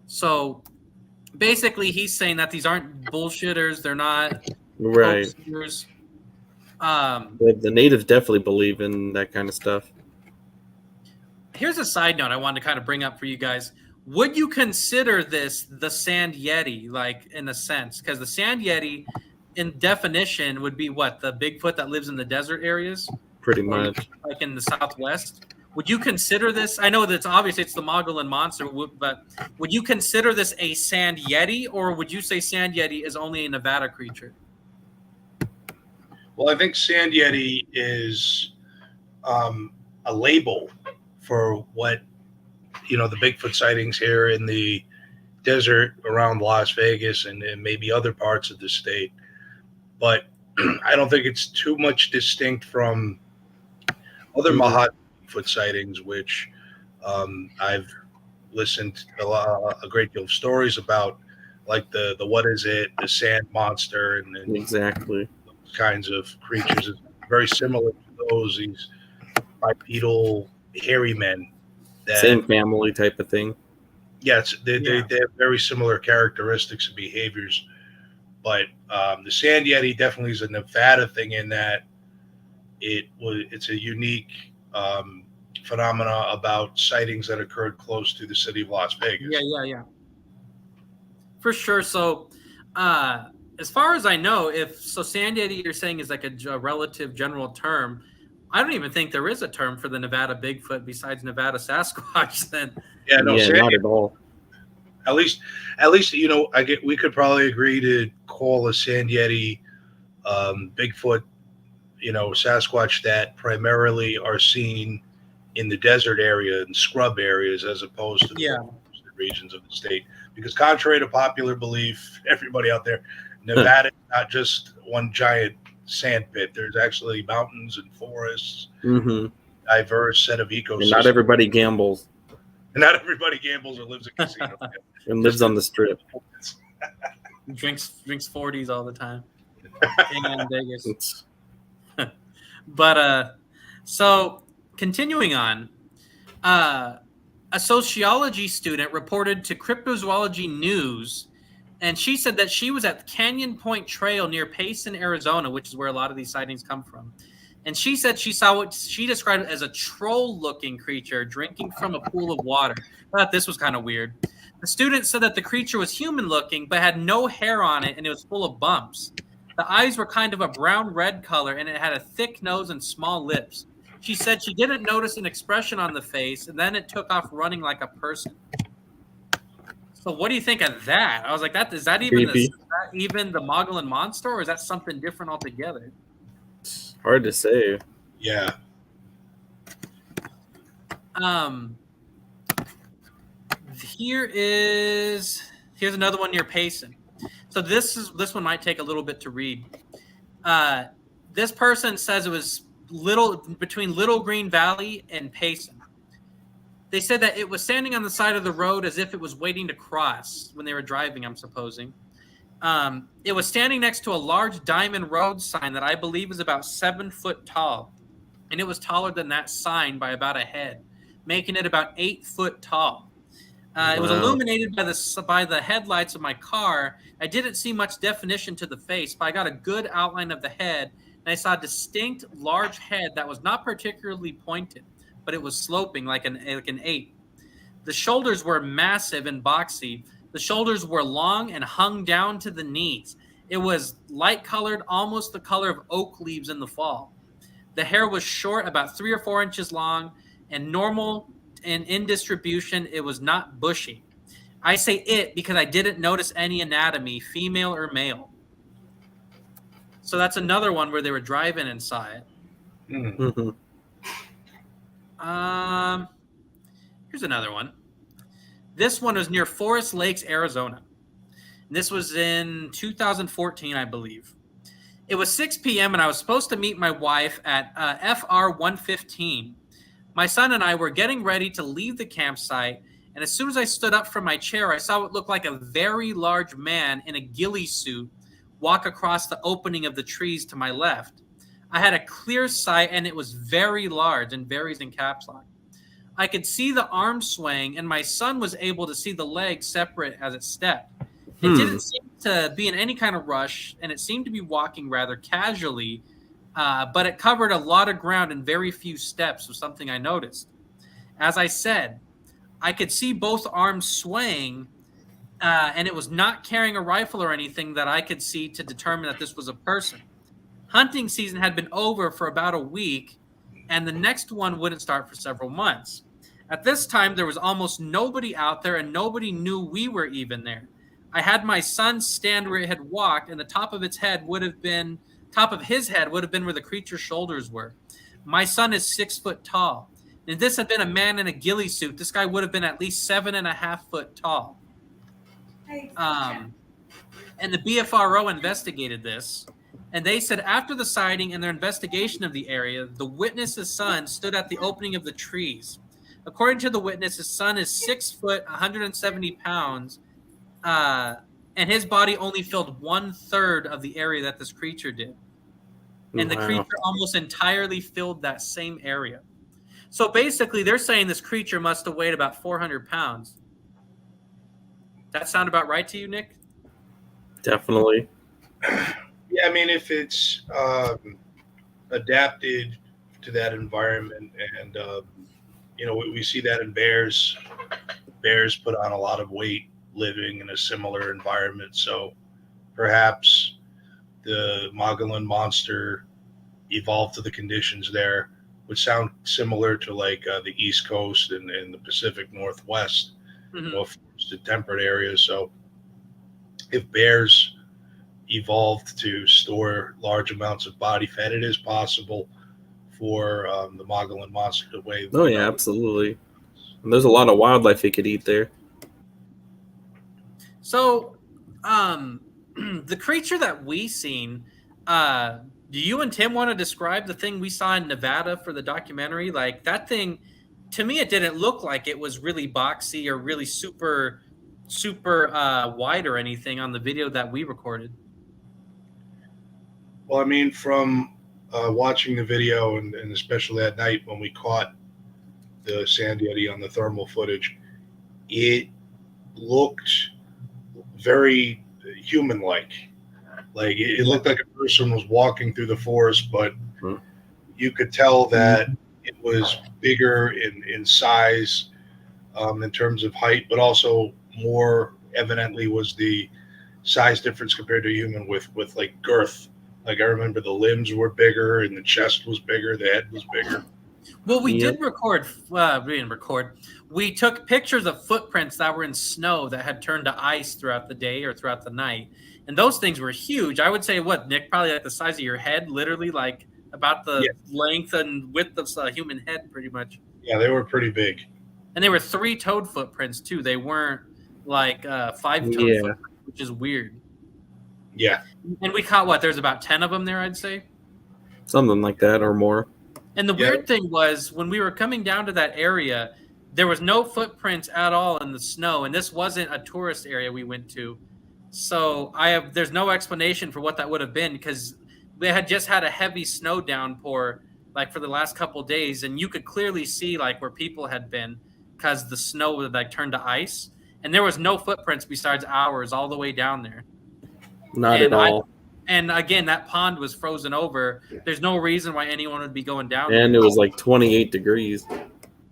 So basically, he's saying that these aren't bullshitters. They're not hoaxers. The natives definitely believe in that kind of stuff. Here's a side note I wanted to kind of bring up for you guys. Would you consider this the Sand Yeti, like in a sense? Because the Sand Yeti, in definition, would be what? The Bigfoot that lives in the desert areas? Pretty much. Like in the Southwest? Would you consider this? I know that's obviously it's the Mogollon monster, but would you consider this a Sand Yeti, or would you say Sand Yeti is only a Nevada creature? Well, I think Sand Yeti is a label for what, the Bigfoot sightings here in the desert around Las Vegas and maybe other parts of the state. But I don't think it's too much distinct from other Bigfoot sightings, which I've listened to a great deal of stories about, like the what is it, the sand monster, and Exactly. those kinds of creatures. It's very similar to those, these bipedal hairy men. Same family type of thing. Yes, they have very similar characteristics and behaviors. But the Sand Yeti definitely is a Nevada thing in that it's a unique phenomena about sightings that occurred close to the city of Las Vegas. Yeah. For sure. So, as far as I know, Sand Yeti you're saying is like a relative general term. I don't even think there is a term for the Nevada Bigfoot besides Nevada Sasquatch. Then, not at all. At least, we could probably agree to call a Sand Yeti Bigfoot, Sasquatch that primarily are seen in the desert area and scrub areas as opposed to the regions of the state. Because contrary to popular belief, everybody out there, Nevada is not just one giant sand pit. There's actually mountains and forests, diverse set of ecosystems. And not everybody gambles. And not everybody gambles or lives in casinos. And lives on the strip. drinks 40s all the time. In Vegas. But so continuing on, a sociology student reported to Cryptozoology News, and she said that she was at Canyon Point Trail near Payson, Arizona, which is where a lot of these sightings come from. And she said she saw what she described as a troll-looking creature drinking from a pool of water. I thought this was kind of weird. The student said that the creature was human-looking, but had no hair on it, and it was full of bumps. The eyes were kind of a brown-red color, and it had a thick nose and small lips. She said she didn't notice an expression on the face, and then it took off running like a person. So what do you think of that? I was like, is that even the Mogollon monster, or is that something different altogether? It's hard to say. Yeah. Here's another one near Payson. So this one might take a little bit to read. This person says it was between Little Green Valley and Payson. They said that it was standing on the side of the road as if it was waiting to cross when they were driving, I'm supposing. It was standing next to a large diamond road sign that I believe is about 7 foot tall. And it was taller than that sign by about a head, making it about 8 foot tall. It was illuminated by the headlights of my car. I didn't see much definition to the face, but I got a good outline of the head, and I saw a distinct large head that was not particularly pointed, but it was sloping like an ape. The shoulders were massive and boxy. The shoulders were long and hung down to the knees. It was light-colored, almost the color of oak leaves in the fall. The hair was short, about 3 or 4 inches long, and normal and in distribution. It was not bushy. I say it because I didn't notice any anatomy, female or male. So that's another one where they were driving and saw it. Mm-hmm. Here's another one. This one was near Forest Lakes, Arizona. This was in 2014, I believe. It was 6 p.m. and I was supposed to meet my wife at FR 115. My son and I were getting ready to leave the campsite, and as soon as I stood up from my chair, I saw what looked like a very large man in a ghillie suit walk across the opening of the trees to my left. I had a clear sight, and it was very large and varies in caps lock. I could see the arm swaying, and my son was able to see the legs separate as it stepped. It didn't seem to be in any kind of rush, and it seemed to be walking rather casually, but it covered a lot of ground in very few steps, was something I noticed. As I said, I could see both arms swaying, and it was not carrying a rifle or anything that I could see to determine that this was a person. Hunting season had been over for about a week, and the next one wouldn't start for several months. At this time, there was almost nobody out there, and nobody knew we were even there. I had my son stand where it had walked, and the top of his head would have been where the creature's shoulders were. My son is 6 foot tall. And if this had been a man in a ghillie suit, this guy would have been at least 7.5 foot tall. And the BFRO investigated this, and they said after the sighting and their investigation of the area, the witness's son stood at the opening of the trees. According to the witness, his son is 6 foot, 170 pounds, and his body only filled 1/3 of the area that this creature did. And the creature almost entirely filled that same area. So basically, they're saying this creature must have weighed about 400 pounds. That sound about right to you, Nick? Definitely. Yeah, I mean, if it's adapted to that environment, and we see that in bears. Bears put on a lot of weight living in a similar environment, so perhaps the Mogollon monster evolved to the conditions there, which sound similar to like the East Coast and the Pacific Northwest, forested temperate areas. So if bears evolved to store large amounts of body fat, it is possible for the Mogollon monster to weigh. Oh yeah, absolutely. And there's a lot of wildlife it could eat there. So, the creature that we seen, do you and Tim want to describe the thing we saw in Nevada for the documentary? Like that thing, to me, it didn't look like it was really boxy or really super wide or anything on the video that we recorded. Well, I mean, from watching the video and especially that night when we caught the Sand Yeti on the thermal footage, it looked very human-like. Like it looked like a person was walking through the forest, but you could tell that it was bigger in size, in terms of height, but also more evidently was the size difference compared to a human with like girth. Like I remember the limbs were bigger and the chest was bigger, the head was bigger. Well, we did record. We didn't record. We took pictures of footprints that were in snow that had turned to ice throughout the day or throughout the night, and those things were huge. I would say, what, Nick? Probably like the size of your head, literally, like about the length and width of a human head, pretty much. Yeah, they were pretty big, and they were 3-toed footprints too. They weren't like 5-toed footprints, which is weird. Yeah, and we caught what? There's about 10 of them there, I'd say. Something like that or more. And the weird thing was when we were coming down to that area, there was no footprints at all in the snow, and this wasn't a tourist area we went to. So there's no explanation for what that would have been because they had just had a heavy snow downpour like for the last couple of days, and you could clearly see like where people had been because the snow had like turned to ice, and there was no footprints besides ours all the way down there. Not at all. And again, that pond was frozen over. There's no reason why anyone would be going down. And it was like 28 degrees.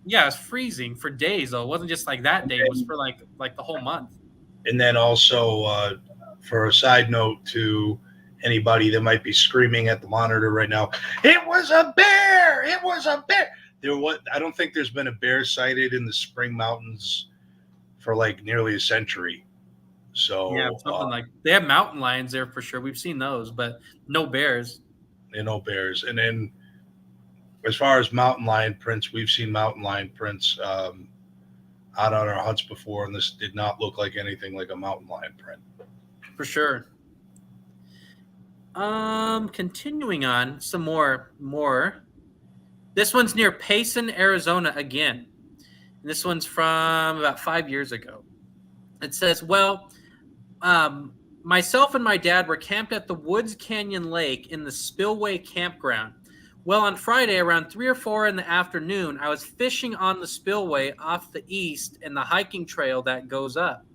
Yeah, it was freezing for days, though. It wasn't just like that day. It was for like the whole month. And then also, for a side note to anybody that might be screaming at the monitor right now, it was a bear! It was a bear! I don't think there's been a bear sighted in the Spring Mountains for like nearly a century. So yeah, something like they have mountain lions there for sure. We've seen those, but no bears. No bears. And then as far as mountain lion prints, we've seen mountain lion prints out on our hunts before, and this did not look like anything like a mountain lion print. For sure. Continuing on, some more. This one's near Payson, Arizona again. And this one's from about 5 years ago. It says, myself and my dad were camped at the Woods Canyon Lake in the Spillway Campground. Well, on Friday around 3 or 4 in the afternoon, I was fishing on the spillway off the east and the hiking trail that goes up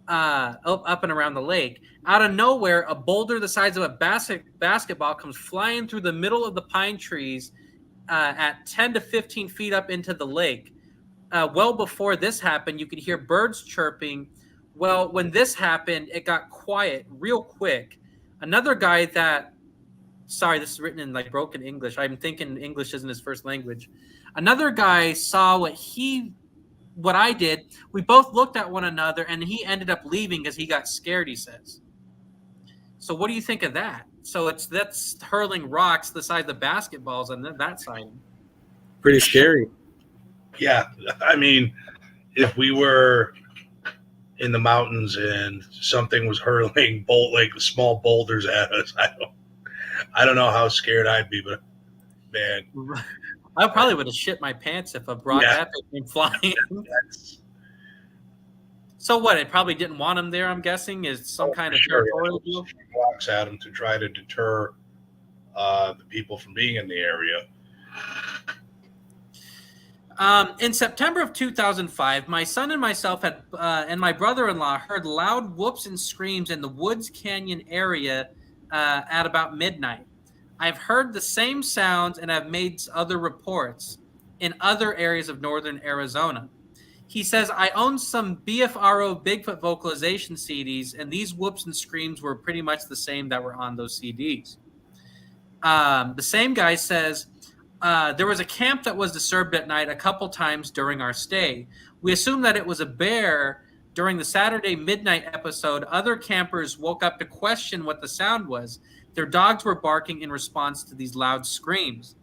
and around the lake. Out of nowhere, a boulder the size of a basketball comes flying through the middle of the pine trees at 10 to 15 feet up into the lake. Well before this happened, you could hear birds chirping. Well, when this happened, it got quiet real quick. Another guy sorry, this is written in like broken English. I'm thinking English isn't his first language. Another guy saw what I did. We both looked at one another, and he ended up leaving because he got scared, he says. So what do you think of that? So that's hurling rocks the size of basketballs on that side. Pretty scary. Yeah, I mean, if we were in the mountains and something was hurling like small boulders at us, I don't know how scared I'd be, but man, I probably would have shit my pants if a rock that big came flying. So what? It probably didn't want him there. I'm guessing is some kind of territorial deal. Walks at him to try to deter the people from being in the area. In September of 2005, my son and myself had and my brother-in-law heard loud whoops and screams in the Woods Canyon area at about midnight. I've heard the same sounds and have made other reports in other areas of northern Arizona. He says, I own some BFRO Bigfoot vocalization CDs, and these whoops and screams were pretty much the same that were on those CDs. The same guy says, there was a camp that was disturbed at night a couple times during our stay. We assumed that it was a bear. During the Saturday midnight episode, other campers woke up to question what the sound was. Their dogs were barking in response to these loud screams.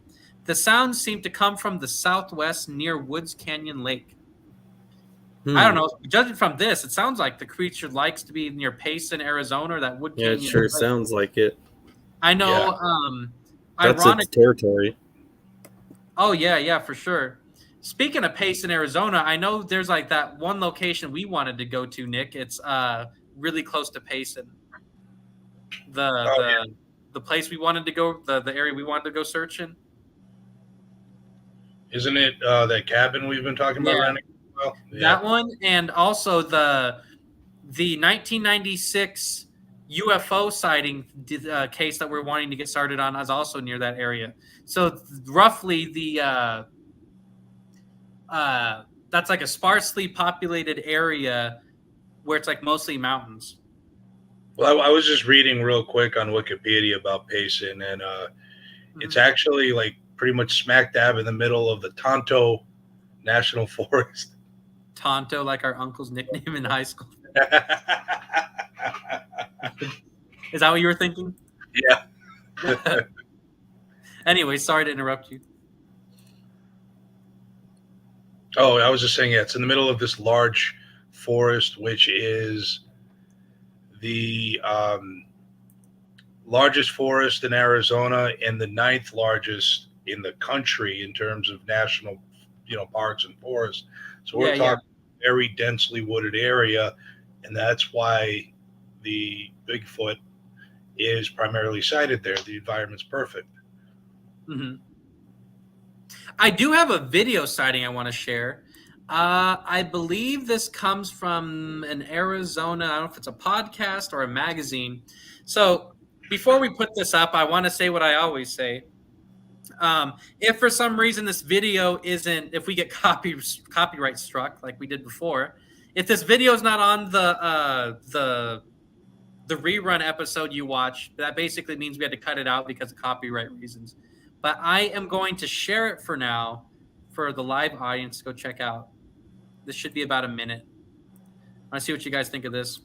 The sounds seemed to come from the southwest near Woods Canyon Lake. I don't know. Judging from this, it sounds like the creature likes to be near Payson, Arizona, or that Wood Canyon. Yeah, it sure sounds like it. I know. Yeah. That's its territory. Oh, yeah, for sure. Speaking of Payson, Arizona, I know there's like that one location we wanted to go to, Nick. It's really close to Payson. The place we wanted to go, the area we wanted to go searching. Isn't it that cabin we've been talking about? Yeah. Well, that one, and also the 1996 UFO sighting case that we're wanting to get started on is also near that area. So roughly that's like a sparsely populated area where it's like mostly mountains. Well, I was just reading real quick on Wikipedia about Payson, and it's actually like pretty much smack dab in the middle of the Tonto National Forest. Tonto, like our uncle's nickname in high school. Is that what you were thinking? Yeah. Anyway, sorry to interrupt you. Oh, I was just saying, it's in the middle of this large forest, which is the largest forest in Arizona and the 9th largest in the country in terms of national, parks and forests. So we're talking very densely wooded area, and that's why the Bigfoot is primarily sighted there. The environment's perfect. Mm-hmm. I do have a video sighting I want to share. I believe this comes from an Arizona, I don't know if it's a podcast or a magazine. So before we put this up, I want to say what I always say. If for some reason this video if we get copyright struck like we did before, if this video is not on the rerun episode you watch, that basically means we had to cut it out because of copyright reasons. But I am going to share it for now for the live audience to go check out. This should be about a minute. I want to see what you guys think of this.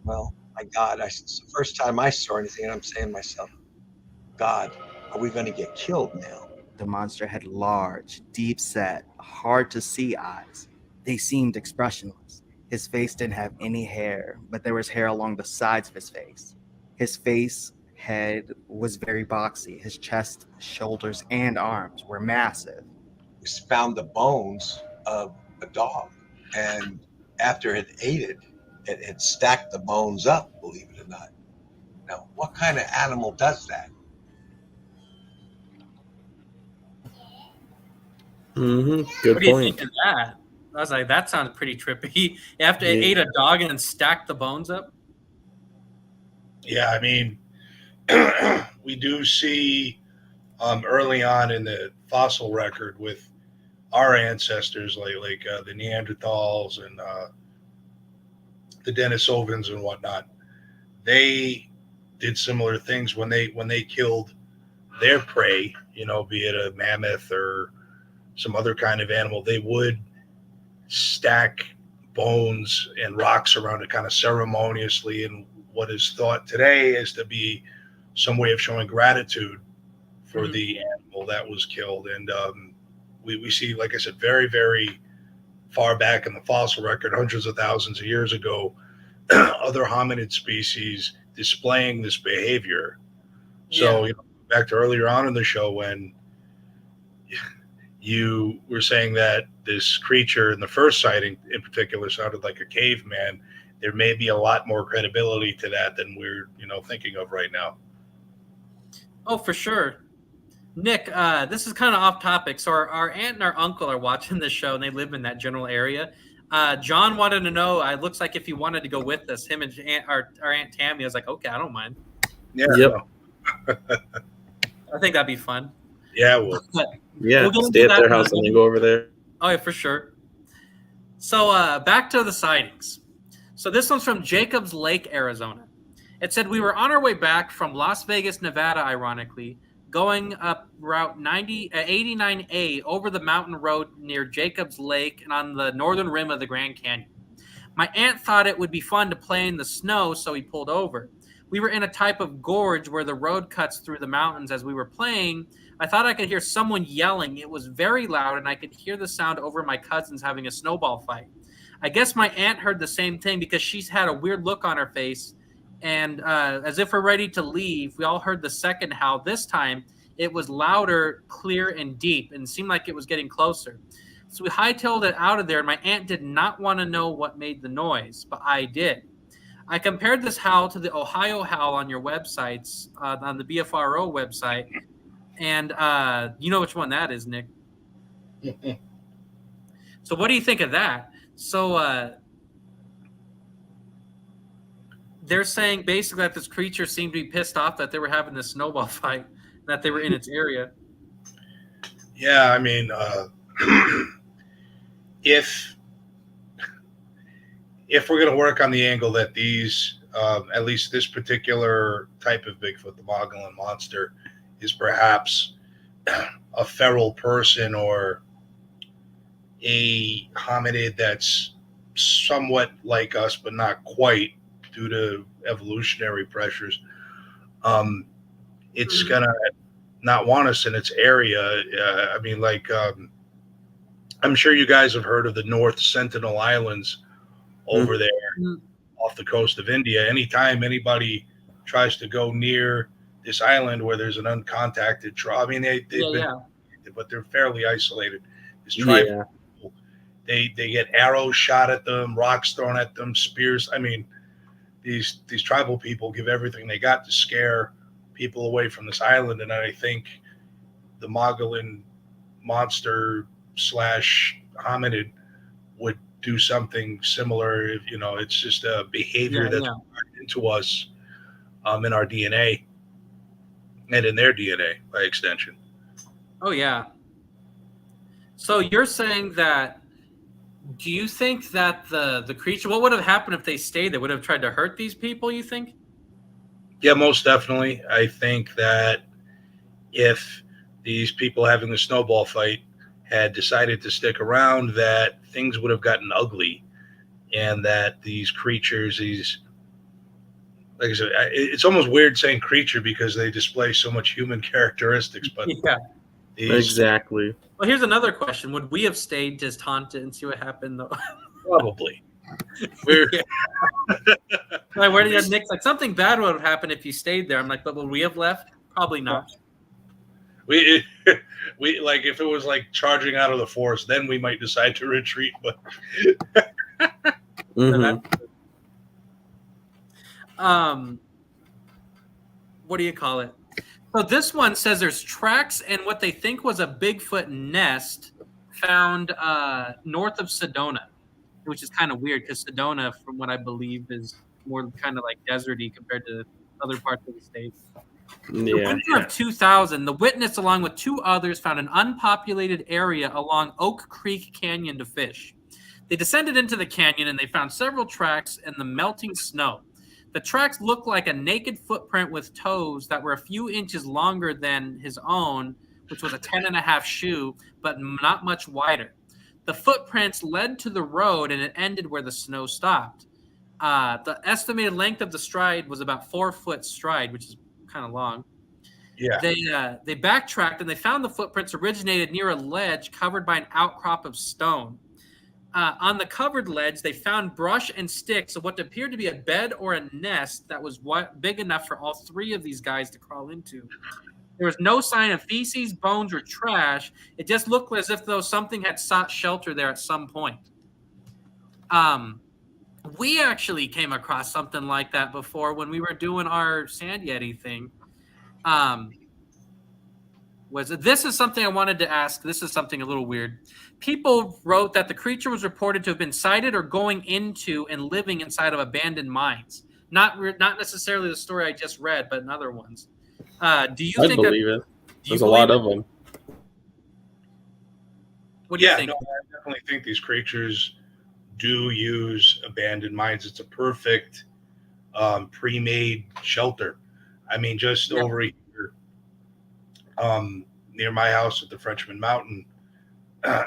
Well, my God, it's the first time I saw anything, and I'm saying to myself, God, are we going to get killed now? The monster had large, deep-set, hard-to-see eyes. They seemed expressionless. His face didn't have any hair, but there was hair along the sides of his face. His head was very boxy. His chest, shoulders, and arms were massive. We found the bones of a dog, and after it ate it, it had stacked the bones up, believe it or not. Now, what kind of animal does that? Good what do you point. think of that? I was like, that sounds pretty trippy. After it ate a dog and then stacked the bones up? Yeah, I mean, we do see early on in the fossil record with our ancestors, like the Neanderthals and the Denisovans and whatnot. They did similar things when they killed their prey, be it a mammoth or some other kind of animal. They would stack bones and rocks around it kind of ceremoniously in what is thought today is to be some way of showing gratitude for the animal that was killed. And we see, like I said, very, very far back in the fossil record, hundreds of thousands of years ago, other hominid species displaying this behavior. So back to earlier on in the show when you were saying that this creature in the first sighting in particular sounded like a caveman. There may be a lot more credibility to that than we're, thinking of right now. Oh, for sure. Nick, this is kind of off topic. So our aunt and our uncle are watching this show, and they live in that general area. John wanted to know, it looks like if he wanted to go with us, him and our Aunt Tammy. I was like, okay, I don't mind. Yeah. Yep. I think that'd be fun. Yeah, well. Yeah, stay at their house and then go over there. Oh, yeah, for sure. So back to the sightings. So this one's from Jacobs Lake, Arizona. It said, we were on our way back from Las Vegas, Nevada, ironically, going up Route 89A over the mountain road near Jacobs Lake and on the northern rim of the Grand Canyon. My aunt thought it would be fun to play in the snow, so we pulled over. We were in a type of gorge where the road cuts through the mountains. As we were playing, I thought I could hear someone yelling. It was very loud, and I could hear the sound over my cousins having a snowball fight. I guess my aunt heard the same thing because she's had a weird look on her face, and as if we're ready to leave, we all heard the second howl. This time, it was louder, clear, and deep, and seemed like it was getting closer. So we hightailed it out of there, and my aunt did not want to know what made the noise, but I did. I compared this howl to the Ohio howl on your websites, on the BFRO website, and you know which one that is, Nick. So what do you think of that? So they're saying basically that this creature seemed to be pissed off that they were having this snowball fight, that they were in its area. Yeah, I mean, if we're going to work on the angle that these, at least this particular type of Bigfoot, the Mogollon monster, is perhaps a feral person or a hominid that's somewhat like us, but not quite due to evolutionary pressures, it's going to not want us in its area. I mean, I'm sure you guys have heard of the North Sentinel Islands over there off the coast of India. Anytime anybody tries to go near this island where there's an uncontacted tribe, I mean, they've been, but they're fairly isolated. This tribe, they get arrows shot at them, rocks thrown at them, spears. I mean, these tribal people give everything they got to scare people away from this island, and I think the Mogollon monster / hominid would do something similar. If it's just a behavior that's wired into us in our DNA and in their DNA by extension. Oh yeah. So you're saying that? Do you think that the creature? What would have happened if they stayed there? Would have tried to hurt these people? You think? Yeah, most definitely. I think that if these people having the snowball fight had decided to stick around, that things would have gotten ugly, and that these creatures, like I said, it's almost weird saying creature because they display so much human characteristics, but exactly. Well, here's another question. Would we have stayed just haunt it and see what happened, though? Probably. Where do you have Nick's like something bad would have happened if you stayed there? I'm like, but would we have left? Probably not. We like if it was like charging out of the forest, then we might decide to retreat. But what do you call it? So this one says there's tracks and what they think was a Bigfoot nest found north of Sedona, which is kind of weird because Sedona, from what I believe, is more kind of like deserty compared to other parts of the state. In the winter of 2000, the witness, along with two others, found an unpopulated area along Oak Creek Canyon to fish. They descended into the canyon and they found several tracks in the melting snow. The tracks looked like a naked footprint with toes that were a few inches longer than his own, which was a 10.5 shoe, but not much wider. The footprints led to the road and it ended where the snow stopped. The estimated length of the stride was about 4 foot stride, which is kind of long. Yeah. They backtracked and they found the footprints originated near a ledge covered by an outcrop of stone. On the covered ledge, they found brush and sticks of what appeared to be a bed or a nest that was big enough for all three of these guys to crawl into. There was no sign of feces, bones, or trash. It just looked as if though something had sought shelter there at some point. We actually came across something like that before when we were doing our Sand Yeti thing. This is something I wanted to ask. This is something a little weird. People wrote that the creature was reported to have been sighted or going into and living inside of abandoned mines. Not necessarily the story I just read, but in other ones. Do you think believe it? There's a lot of them. What do you think? No, I definitely think these creatures do use abandoned mines. It's a perfect pre-made shelter. I mean, just over here, near my house at the Frenchman Mountain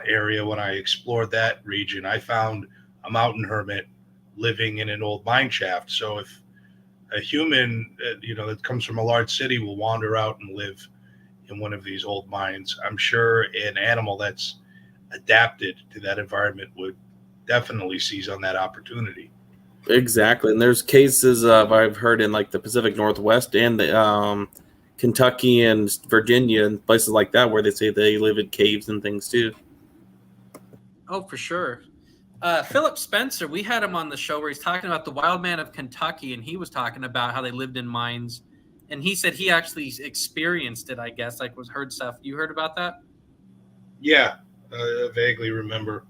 area, when I explored that region, I found a mountain hermit living in an old mine shaft. So if a human, that comes from a large city will wander out and live in one of these old mines, I'm sure an animal that's adapted to that environment would definitely seize on that opportunity. Exactly. And there's cases I've heard in like the Pacific Northwest and the Kentucky and Virginia and places like that where they say they live in caves and things too. Oh, for sure. Philip Spencer, we had him on the show where he's talking about the wild man of Kentucky, and he was talking about how they lived in mines, and he said he actually experienced it, I guess, like was heard stuff. You heard about that? Yeah, I vaguely remember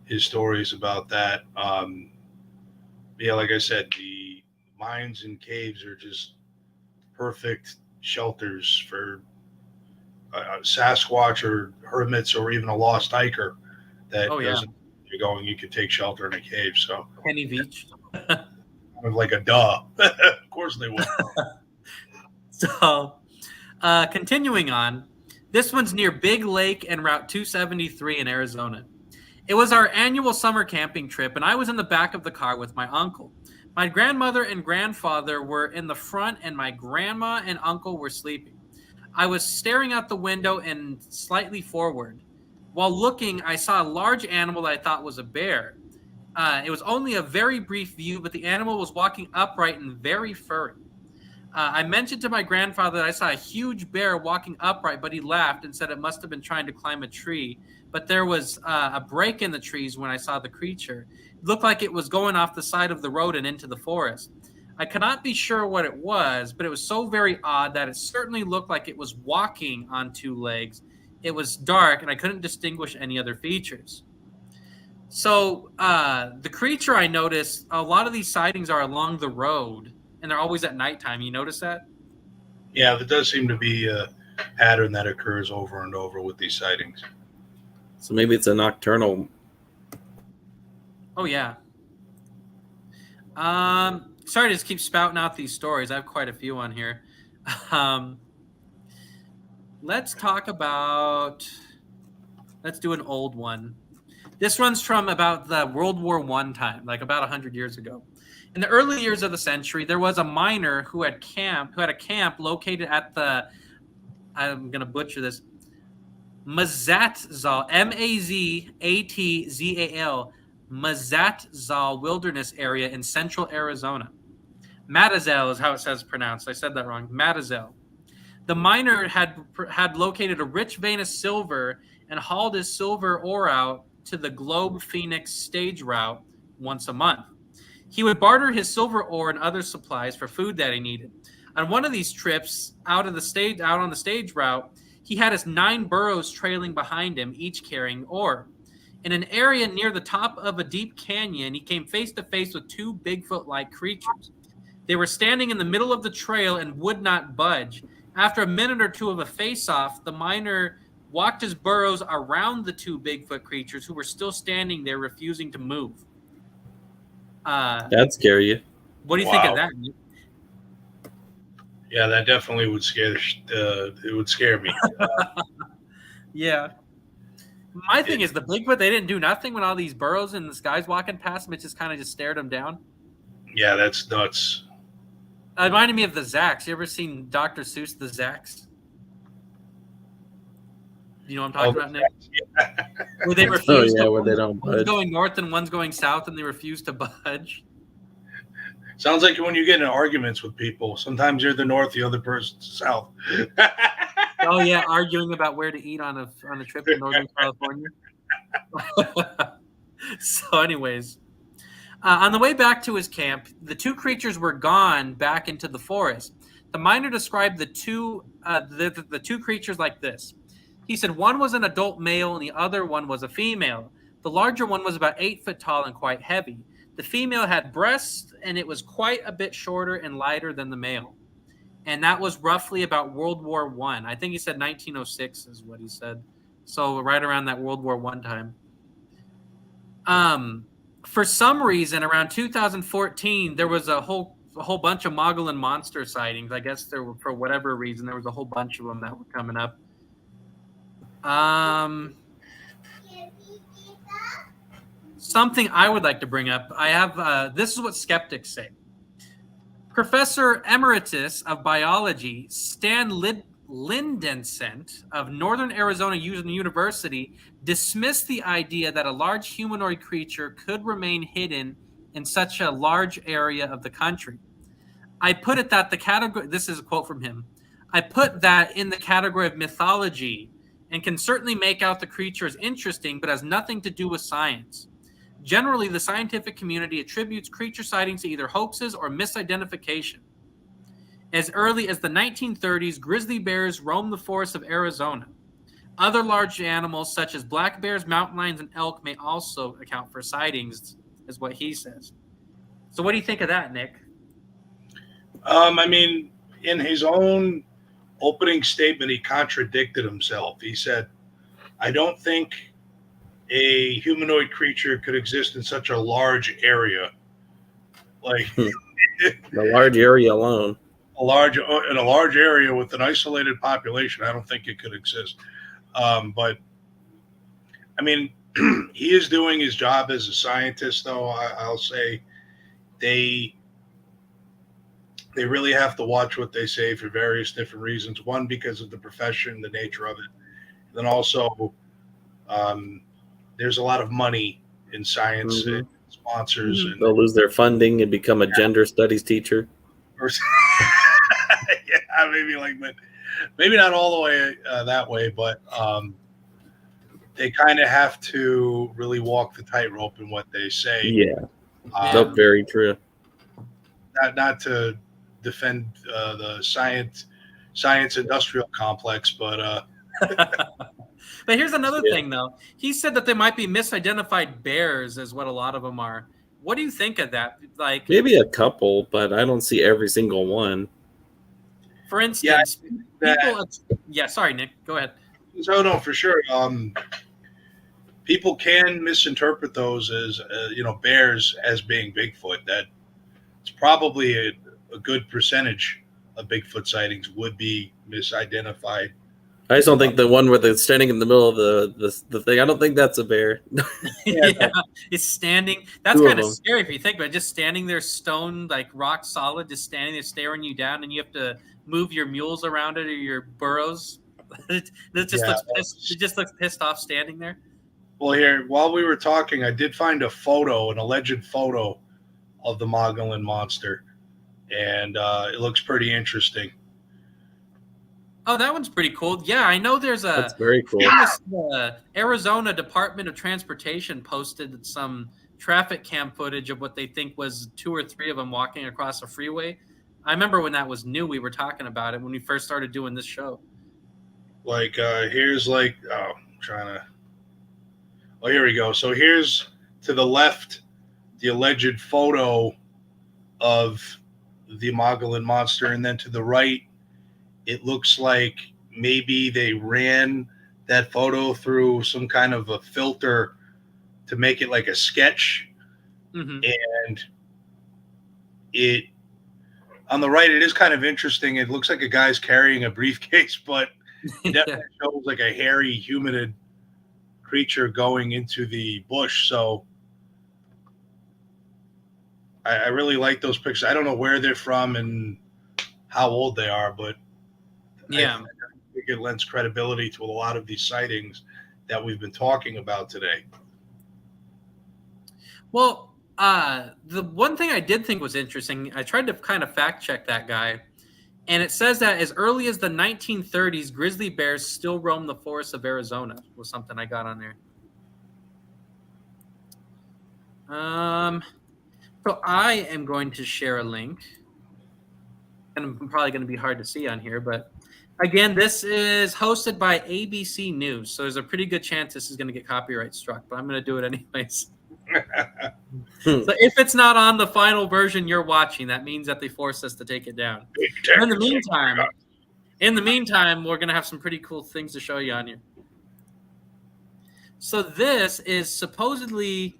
his stories about that. Like I said, the mines and caves are just perfect shelters for Sasquatch or hermits or even a lost hiker that doesn't you're going, you could take shelter in a cave. So Penny Beach. Kind of like a duh. Of course they would. So continuing on, this one's near Big Lake and Route 273 in Arizona. It was our annual summer camping trip, and I was in the back of the car with my uncle. My grandmother and grandfather were in the front, and my grandma and uncle were sleeping. I was staring out the window and slightly forward. While looking, I saw a large animal that I thought was a bear. It was only a very brief view, but the animal was walking upright and very furry. I mentioned to my grandfather that I saw a huge bear walking upright, but he laughed and said it must have been trying to climb a tree. But there was a break in the trees when I saw the creature. It looked like it was going off the side of the road and into the forest. I cannot be sure what it was, but it was so very odd that it certainly looked like it was walking on two legs. It was dark, and I couldn't distinguish any other features. So the creature, I noticed, a lot of these sightings are along the road, and they're always at nighttime. You notice that? Yeah, there does seem to be a pattern that occurs over and over with these sightings. So maybe it's a nocturnal. Oh, yeah. Sorry to just keep spouting out these stories. I have quite a few on here. Let's do an old one. This one's from about the World War I time, like about 100 years ago. In the early years of the century, there was a miner who had a camp located at the, I'm going to butcher this, Mazatzal, Mazatzal, Mazatzal Wilderness Area in central Arizona. Matazel is how it says pronounced. I said that wrong. Matazel. The miner had located a rich vein of silver and hauled his silver ore out to the Globe Phoenix stage route once a month. He would barter his silver ore and other supplies for food that he needed. On one of these trips out on the stage route, he had his 9 burros trailing behind him, each carrying ore. In an area near the top of a deep canyon, he came face to face with 2 Bigfoot-like creatures. They were standing in the middle of the trail and would not budge. After a minute or two of a face-off, the miner walked his burros around the 2 Bigfoot creatures who were still standing there, refusing to move. That'd scare you. What do you think of that? Yeah, that definitely would scare. It would scare me. Yeah. My thing is the Bigfoot, they didn't do nothing when all these burros and this guy's walking past them. It just kind of just stared them down. Yeah, that's nuts. It reminded me of the Zacks. You ever seen Dr. Seuss, the Zacks? You know what I'm talking about, Nick? Yeah. Where they refuse where they don't budge. One's going north and one's going south, and they refuse to budge. Sounds like when you get in arguments with people, sometimes you're the north, the other person's south. Oh yeah, arguing about where to eat on a trip to Northern California. So, anyways, on the way back to his camp, the two creatures were gone back into the forest. The miner described the two creatures like this. He said one was an adult male and the other one was a female. The larger one was about 8 foot tall and quite heavy. The female had breasts and it was quite a bit shorter and lighter than the male. And that was roughly about World War I. I think he said 1906 is what he said. So right around that World War I time. For some reason, around 2014, there was a whole bunch of Mogollon monster sightings. I guess there were, for whatever reason, there was a whole bunch of them that were coming up. Something I would like to bring up. I have this is what skeptics say. Professor Emeritus of Biology Stan Lindensent of Northern Arizona University dismissed the idea that a large humanoid creature could remain hidden in such a large area of the country. I put it that the category, this is a quote from him, I put that in the category of mythology and can certainly make out the creature as interesting, but has nothing to do with science. Generally, the scientific community attributes creature sightings to either hoaxes or misidentification. As early as the 1930s, grizzly bears roamed the forests of Arizona. Other large animals, such as black bears, mountain lions, and elk, may also account for sightings, is what he says. So what do you think of that, Nick? I mean, in his own opening statement, he contradicted himself. He said, I don't think a humanoid creature could exist in such a large area. Like the large area alone. In a large area with an isolated population, I don't think it could exist. But I mean, he is doing his job as a scientist, though. I'll say they really have to watch what they say for various different reasons. One, because of the profession, the nature of it. And then also, there's a lot of money in science and sponsors. And they'll lose their funding and become a gender studies teacher. Yeah, but maybe not all the way that way, but they kind of have to really walk the tightrope in what they say. Yeah, very true. Not to defend the science industrial complex, but but here's another thing, though. He said that there might be misidentified bears, is what a lot of them are. What do you think of that? Like maybe a couple, but I don't see every single one. For instance, sorry, Nick, go ahead. So no, for sure. People can misinterpret those as bears as being Bigfoot. That it's probably a good percentage of Bigfoot sightings would be misidentified. I just don't think the one where they're standing in the middle of the thing. I don't think that's a bear. Yeah, it's standing. That's kind of scary if you think about it. Just standing there, stone, like rock solid, just standing there, staring you down, and you have to move your mules around it or your burros. It just looks pissed off standing there. Well, here, while we were talking, I did find an alleged photo of the Mogollon monster, and it looks pretty interesting. Oh, that one's pretty cool. Yeah, I know there's That's very cool. Arizona Department of Transportation posted some traffic cam footage of what they think was 2 or 3 of them walking across a freeway. I remember when that was new, we were talking about it when we first started doing this show. Like, here's like, here we go. So here's to the left, the alleged photo of the Mogollon monster. And then to the right, it looks like maybe they ran that photo through some kind of a filter to make it like a sketch. Mm-hmm. And it, on the right, it is kind of interesting. It looks like a guy's carrying a briefcase, but it definitely shows like a hairy, humanid creature going into the bush. So I really like those pictures. I don't know where they're from and how old they are, but yeah, I think it lends credibility to a lot of these sightings that we've been talking about today. Well, the one thing I did think was interesting, I tried to kind of fact check that guy. And it says that as early as the 1930s, grizzly bears still roam the forests of Arizona, was something I got on there. So I am going to share a link. And I'm probably going to be hard to see on here, but again, this is hosted by ABC News, so there's a pretty good chance this is going to get copyright struck, but I'm going to do it anyways. So if it's not on the final version you're watching, that means that they forced us to take it down. In the meantime, we're going to have some pretty cool things to show you on here. So this is supposedly,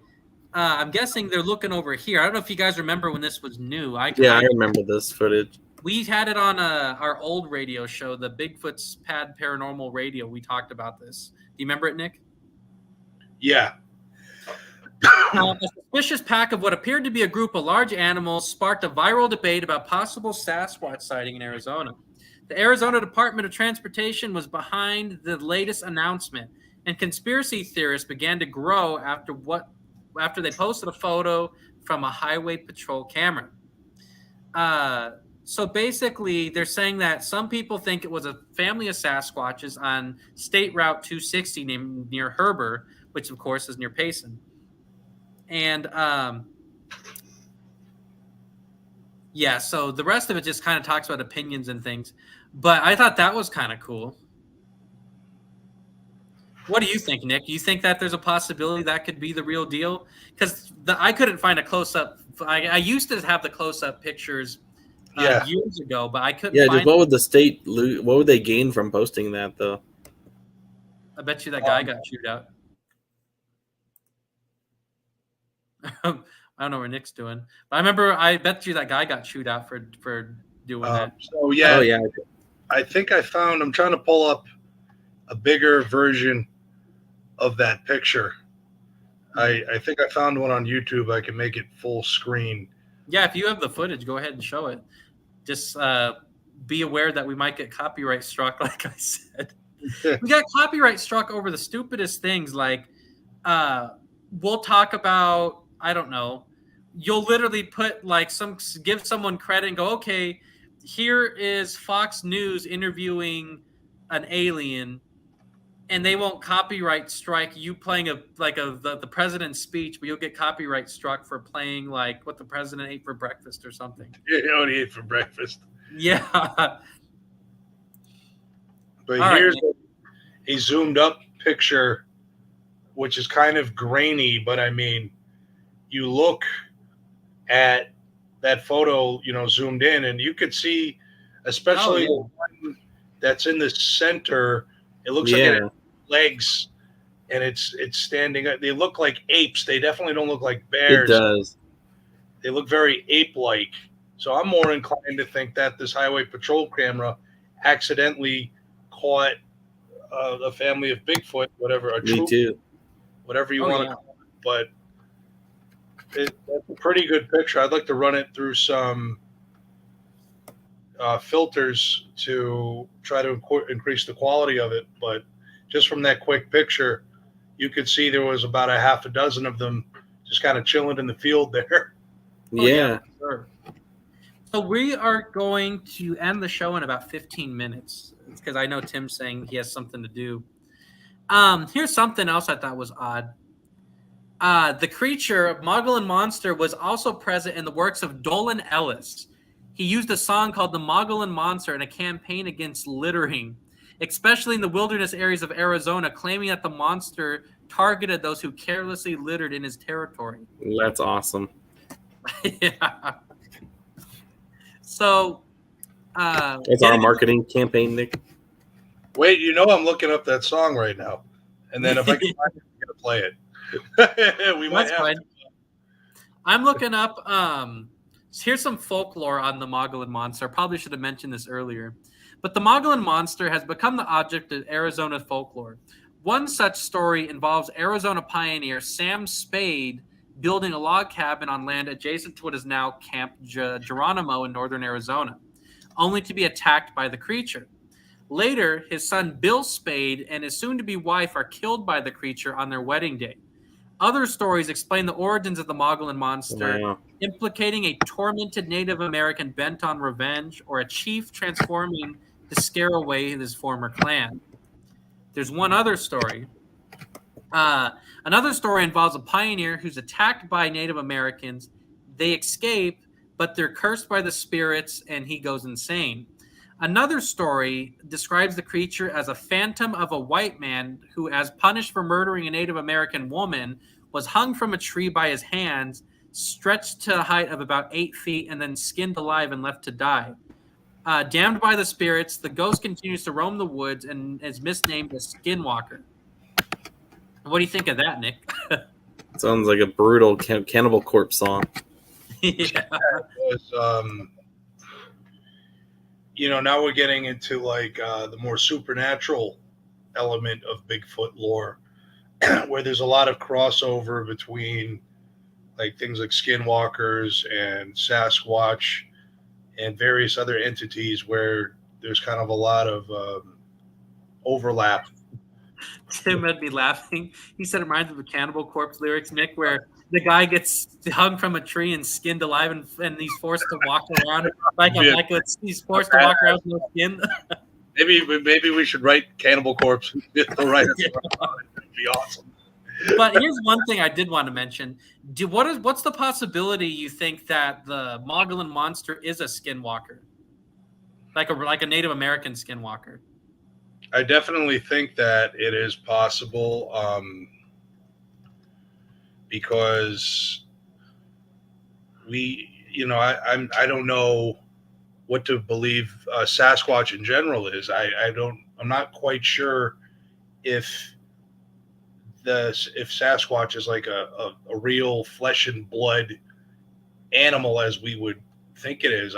I'm guessing they're looking over here. I don't know if you guys remember when this was new. I remember this footage. We had it on our old radio show, the Bigfoot's Pad Paranormal Radio. We talked about this. Do you remember it, Nick? Yeah. A suspicious pack of what appeared to be a group of large animals sparked a viral debate about possible Sasquatch sighting in Arizona. The Arizona Department of Transportation was behind the latest announcement, and conspiracy theorists began to grow after they posted a photo from a highway patrol camera. So basically, they're saying that some people think it was a family of Sasquatches on State Route 260 near Heber, which of course is near Payson. And so the rest of it just kind of talks about opinions and things. But I thought that was kind of cool. What do you think, Nick? Do you think that there's a possibility that could be the real deal? Because I couldn't find a close-up. I used to have the close-up pictures years ago, but I couldn't find what would the state what would they gain from posting that, though? I bet you that guy got chewed out. I don't know where Nick's doing. But I bet you that guy got chewed out for doing that. So, yeah. I think I found, I'm trying to pull up a bigger version of that picture. I think I found one on YouTube. I can make it full screen. Yeah, if you have the footage, go ahead and show it. Just be aware that we might get copyright struck, like I said. We got copyright struck over the stupidest things, like we'll talk about, I don't know, you'll literally put give someone credit and go, okay, here is Fox News interviewing an alien, and they won't copyright strike you playing the president's speech, but you'll get copyright struck for playing like what the president ate for breakfast or something. Yeah, you know what he ate for breakfast. Yeah. But here's a zoomed up picture, which is kind of grainy, but I mean, you look at that photo, zoomed in, and you could see, especially the one that's in the center, it looks like it has legs, and it's standing up. They look like apes. They definitely don't look like bears. It does. They look very ape-like. So I'm more inclined to think that this highway patrol camera accidentally caught a family of Bigfoot, whatever, a troop, whatever you want to call it. But that's a pretty good picture. I'd like to run it through some filters to try to increase the quality of it. But just from that quick picture, you could see there was about a half a dozen of them just kind of chilling in the field there. Yeah. Sure. So we are going to end the show in about 15 minutes because I know Tim's saying he has something to do. Here's something else I thought was odd. The creature, Mogollon Monster, was also present in the works of Dolan Ellis. He used a song called The Mogollon Monster in a campaign against littering, especially in the wilderness areas of Arizona, claiming that the monster targeted those who carelessly littered in his territory. That's awesome. Yeah. So, it's our marketing campaign, Nick. Wait, I'm looking up that song right now, and then if I can find it, I'm gonna play it. We might have. I'm looking up. Here's some folklore on the Mogollon Monster. Probably should have mentioned this earlier, but the Mogollon Monster has become the object of Arizona folklore. One such story involves Arizona pioneer Sam Spade building a log cabin on land adjacent to what is now Camp Geronimo in northern Arizona, only to be attacked by the creature. Later, his son Bill Spade and his soon-to-be wife are killed by the creature on their wedding day. Other stories explain the origins of the Mogollon Monster implicating a tormented Native American bent on revenge, or a chief transforming to scare away his former clan. There's one other story. Another story involves a pioneer who's attacked by Native Americans. They escape, but they're cursed by the spirits, and he goes insane. Another story describes the creature as a phantom of a white man who, as punished for murdering a Native American woman, was hung from a tree by his hands, stretched to a height of about 8 feet, and then skinned alive and left to die. Damned by the spirits, the ghost continues to roam the woods and is misnamed as Skinwalker. What do you think of that, Nick? Sounds like a brutal Cannibal Corpse song. Yeah. Now we're getting into like the more supernatural element of Bigfoot lore, where there's a lot of crossover between like things like skinwalkers and Sasquatch and various other entities where there's kind of a lot of overlap. Tim had me laughing. He said it reminds him of Cannibal Corpse lyrics, Nick, where the guy gets hung from a tree and skinned alive, and he's forced to walk around he's forced to walk around with no skin. Maybe we should write Cannibal Corpse. Right, that'd be awesome. But here's one thing I did want to mention. What's the possibility you think that the Mogollon monster is a skinwalker, like a Native American skinwalker? I definitely think that it is possible, because I don't know what to believe Sasquatch in general is. I'm not quite sure if Sasquatch is like a real flesh and blood animal as we would think it is.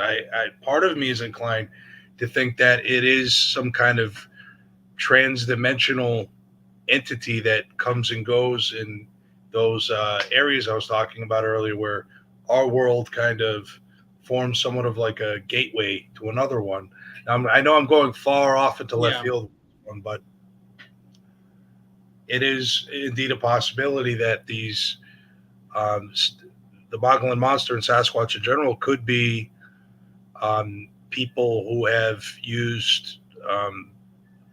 Part of me is inclined to think that it is some kind of trans-dimensional entity that comes and goes in those areas I was talking about earlier, where our world kind of forms somewhat of like a gateway to another one. Now, I know I'm going far off into left field, but it is indeed a possibility that these the Mogollon monster and Sasquatch in general could be people who have used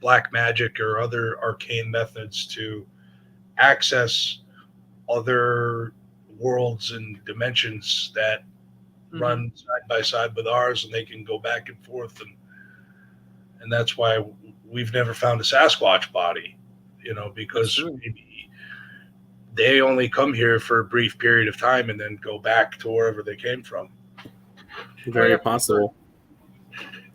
black magic or other arcane methods to access other worlds and dimensions that run side by side with ours, and they can go back and forth, and that's why we've never found a Sasquatch body, because maybe they only come here for a brief period of time and then go back to wherever they came from. Very possible.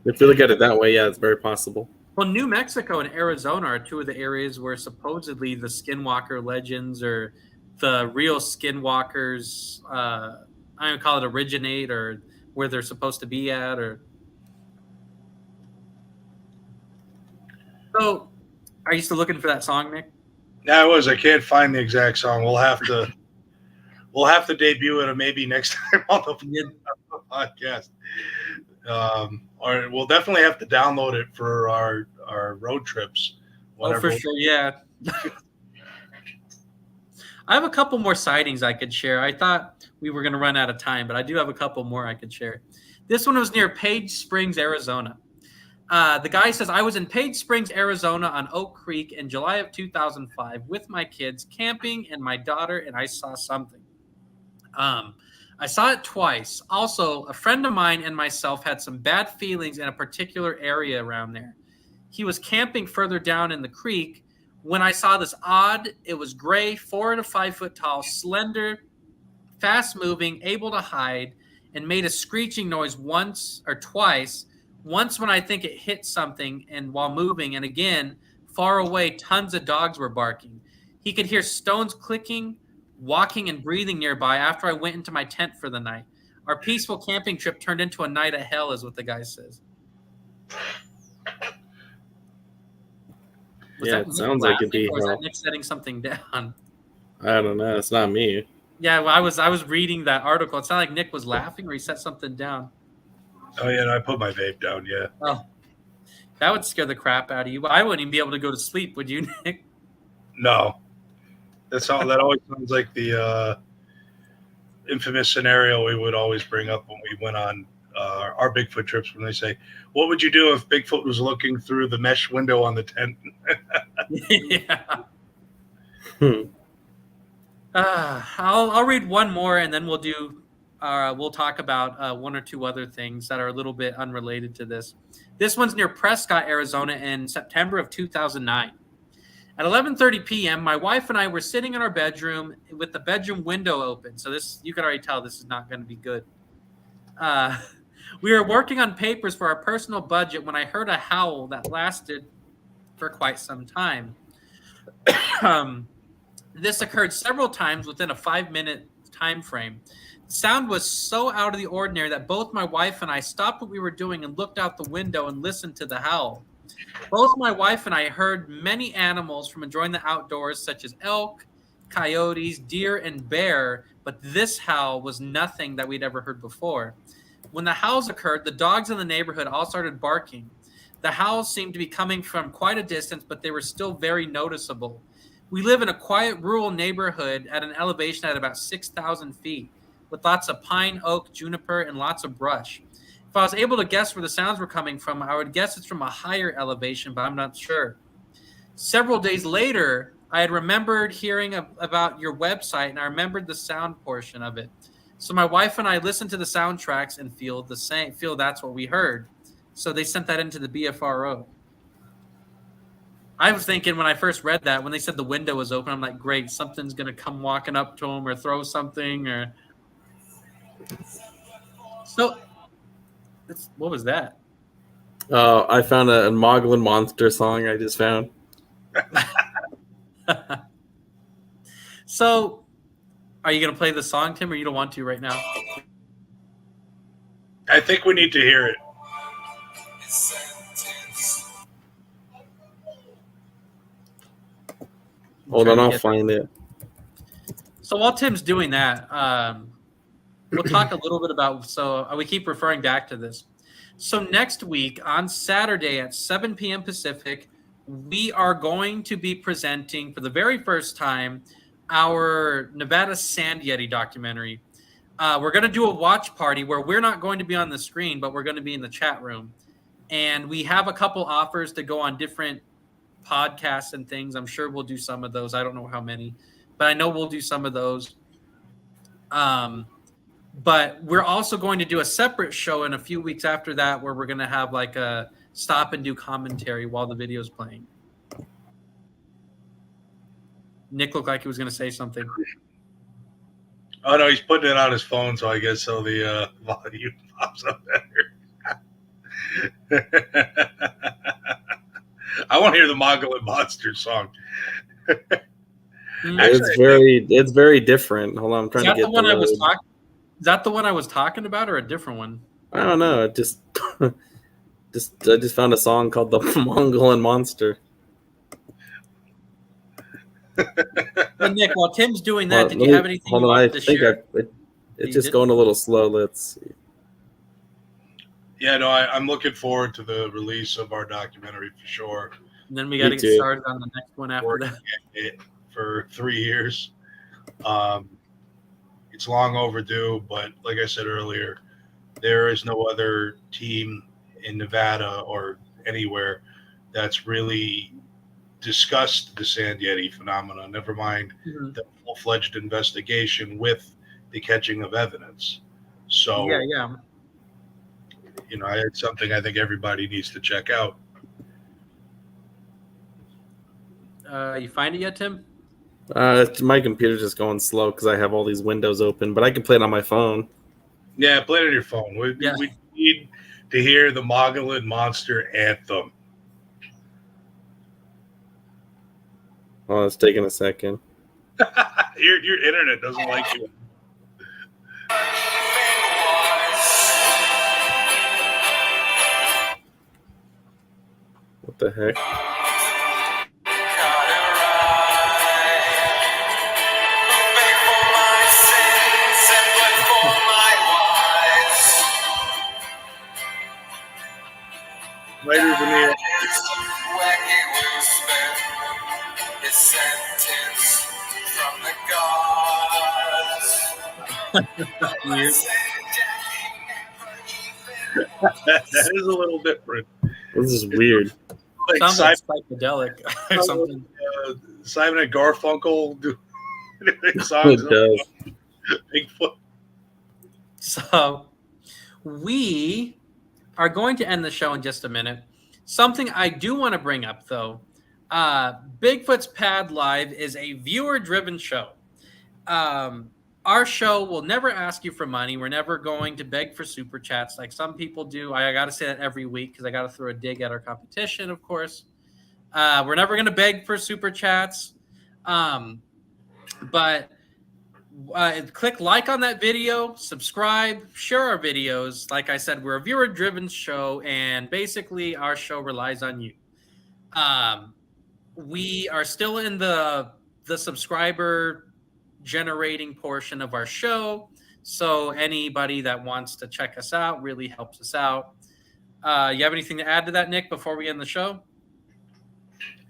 If you look at it that way, yeah, it's very possible. Well, New Mexico and Arizona are two of the areas where supposedly the skinwalker legends or the real skinwalkers, I don't call it originate, or where they're supposed to be at, or. So, are you still looking for that song, Nick? No, I can't find the exact song. We'll have to debut it maybe next time on the podcast. Or we'll definitely have to download it for our road trips. Oh, for sure, yeah. I have a couple more sightings I could share. I thought we were going to run out of time, but I do have a couple more I could share. This one was near Page Springs, Arizona. The guy says, I was in Page Springs, Arizona on Oak Creek in July of 2005 with my kids camping and my daughter, and I saw something. I saw it twice. Also, a friend of mine and myself had some bad feelings in a particular area around there. He was camping further down in the creek when I saw this it was gray, 4 to 5 foot tall, slender, fast moving, able to hide, and made a screeching noise once or twice. Once when I think it hit something and while moving, and again, far away, tons of dogs were barking. He could hear stones clicking, walking and breathing nearby after I went into my tent for the night. Our peaceful camping trip turned into a night of hell, is what the guy says. It sounds like it'd be. Or was that Nick setting something down? I don't know. It's not me. Yeah, well, I was reading that article. It sounded like Nick was laughing or he set something down. Oh yeah, I put my vape down. Yeah. Oh, that would scare the crap out of you. I wouldn't even be able to go to sleep. Would you, Nick? No. That always sounds like the infamous scenario we would always bring up when we went on our Bigfoot trips, when they say, what would you do if Bigfoot was looking through the mesh window on the tent? Yeah. I'll read one more, and then we'll talk about one or two other things that are a little bit unrelated to this. This one's near Prescott, Arizona, in September of 2009. At 11:30 p.m., my wife and I were sitting in our bedroom with the bedroom window open. So this, you can already tell this is not going to be good. We were working on papers for our personal budget when I heard a howl that lasted for quite some time. This occurred several times within a 5-minute time frame. The sound was so out of the ordinary that both my wife and I stopped what we were doing and looked out the window and listened to the howl. Both my wife and I heard many animals from enjoying the outdoors, such as elk, coyotes, deer, and bear, but this howl was nothing that we'd ever heard before. When the howls occurred, the dogs in the neighborhood all started barking. The howls seemed to be coming from quite a distance, but they were still very noticeable. We live in a quiet rural neighborhood at an elevation at about 6,000 feet, with lots of pine, oak, juniper, and lots of brush. If I was able to guess where the sounds were coming from, I would guess it's from a higher elevation, but I'm not sure. Several days later, I had remembered hearing about your website, and I remembered the sound portion of it. So my wife and I listened to the soundtracks and feel that's what we heard. So they sent that into the BFRO. I was thinking when I first read that, when they said the window was open, I'm like, great, something's going to come walking up to them or throw something. Or so, what was that? I found a Mogollon Monster song I just found. So, are you going to play the song, Tim, or you don't want to right now? I think we need to hear it. Hold on, I'll find it. So while Tim's doing that, we'll talk a little bit about, so we keep referring back to this. So next week on Saturday at 7 p.m. Pacific, we are going to be presenting for the very first time our Nevada Sand Yeti documentary. We're going to do a watch party where we're not going to be on the screen, but we're going to be in the chat room. And we have a couple offers to go on different podcasts and things. I'm sure we'll do some of those. I don't know how many, but I know we'll do some of those. But we're also going to do a separate show in a few weeks after that where we're going to have like a stop and do commentary while the video's playing. Nick looked like he was going to say something. Oh, no, he's putting it on his phone, so I guess so the volume pops up better. I want to hear the Mogollon Monster song. It's very different. Hold on, I'm trying to get the one I was talking. Is that the one I was talking about, or a different one? I don't know. I just found a song called "The Mogollon Monster." But Nick, while Tim's doing that, did you have anything you wanted to share? It's just going a little slow. Let's see. Yeah, no, I'm looking forward to the release of our documentary for sure. And then we got to get started on the next one after that. For 3 years. It's long overdue, but like I said earlier, there is no other team in Nevada or anywhere that's really discussed the Sand Yeti phenomenon, never mind the full-fledged investigation with the catching of evidence. So, yeah. You know, it's something I think everybody needs to check out. You find it yet, Tim? My computer's just going slow because I have all these windows open, but I can play it on my phone. Yeah, play it on your phone. We need to hear the Mogollon Monster anthem. Oh, it's taking a second. Your internet doesn't like you. What the heck? Later than the Weird. That is a little different. This is weird. Like Sounds like Simon, psychedelic or something. Simon and Garfunkel doing songs It does. about Bigfoot. So we are going to end the show in just a minute. Something I do want to bring up, though, Bigfoot's Pad Live is a viewer-driven show. Our show will never ask you for money. We're never going to beg for super chats like some people do. I got to say that every week because I got to throw a dig at our competition, of course. We're never going to beg for super chats. But click like on that video, subscribe, share our videos. Like I said, we're a viewer-driven show, and basically our show relies on you. We are still in the subscriber generating portion of our show, so anybody that wants to check us out really helps us out. You have anything to add to that, Nick, before we end the show?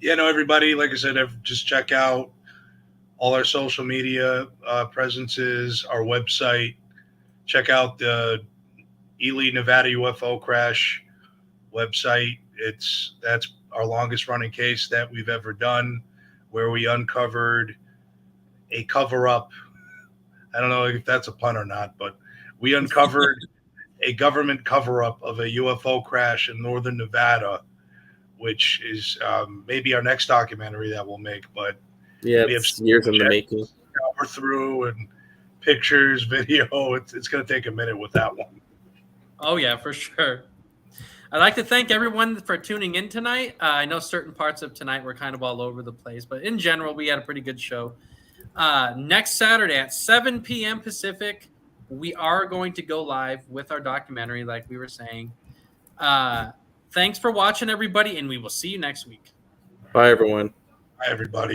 Yeah, no, everybody, like I said, just check out all our social media presences, our website. Check out the Ely Nevada UFO crash website. That's our longest running case that we've ever done, where we uncovered a cover-up. I don't know if that's a pun or not, but we uncovered a government cover-up of a UFO crash in northern Nevada, which is maybe our next documentary that we'll make. But Yeah, we have it's years in the making. We're through and pictures, video. It's going to take a minute with that one. Oh, yeah, for sure. I'd like to thank everyone for tuning in tonight. I know certain parts of tonight were kind of all over the place, but in general, we had a pretty good show. Next Saturday at 7 p.m. Pacific, we are going to go live with our documentary, like we were saying. Thanks for watching, everybody, and we will see you next week. Bye, everyone. Bye, everybody.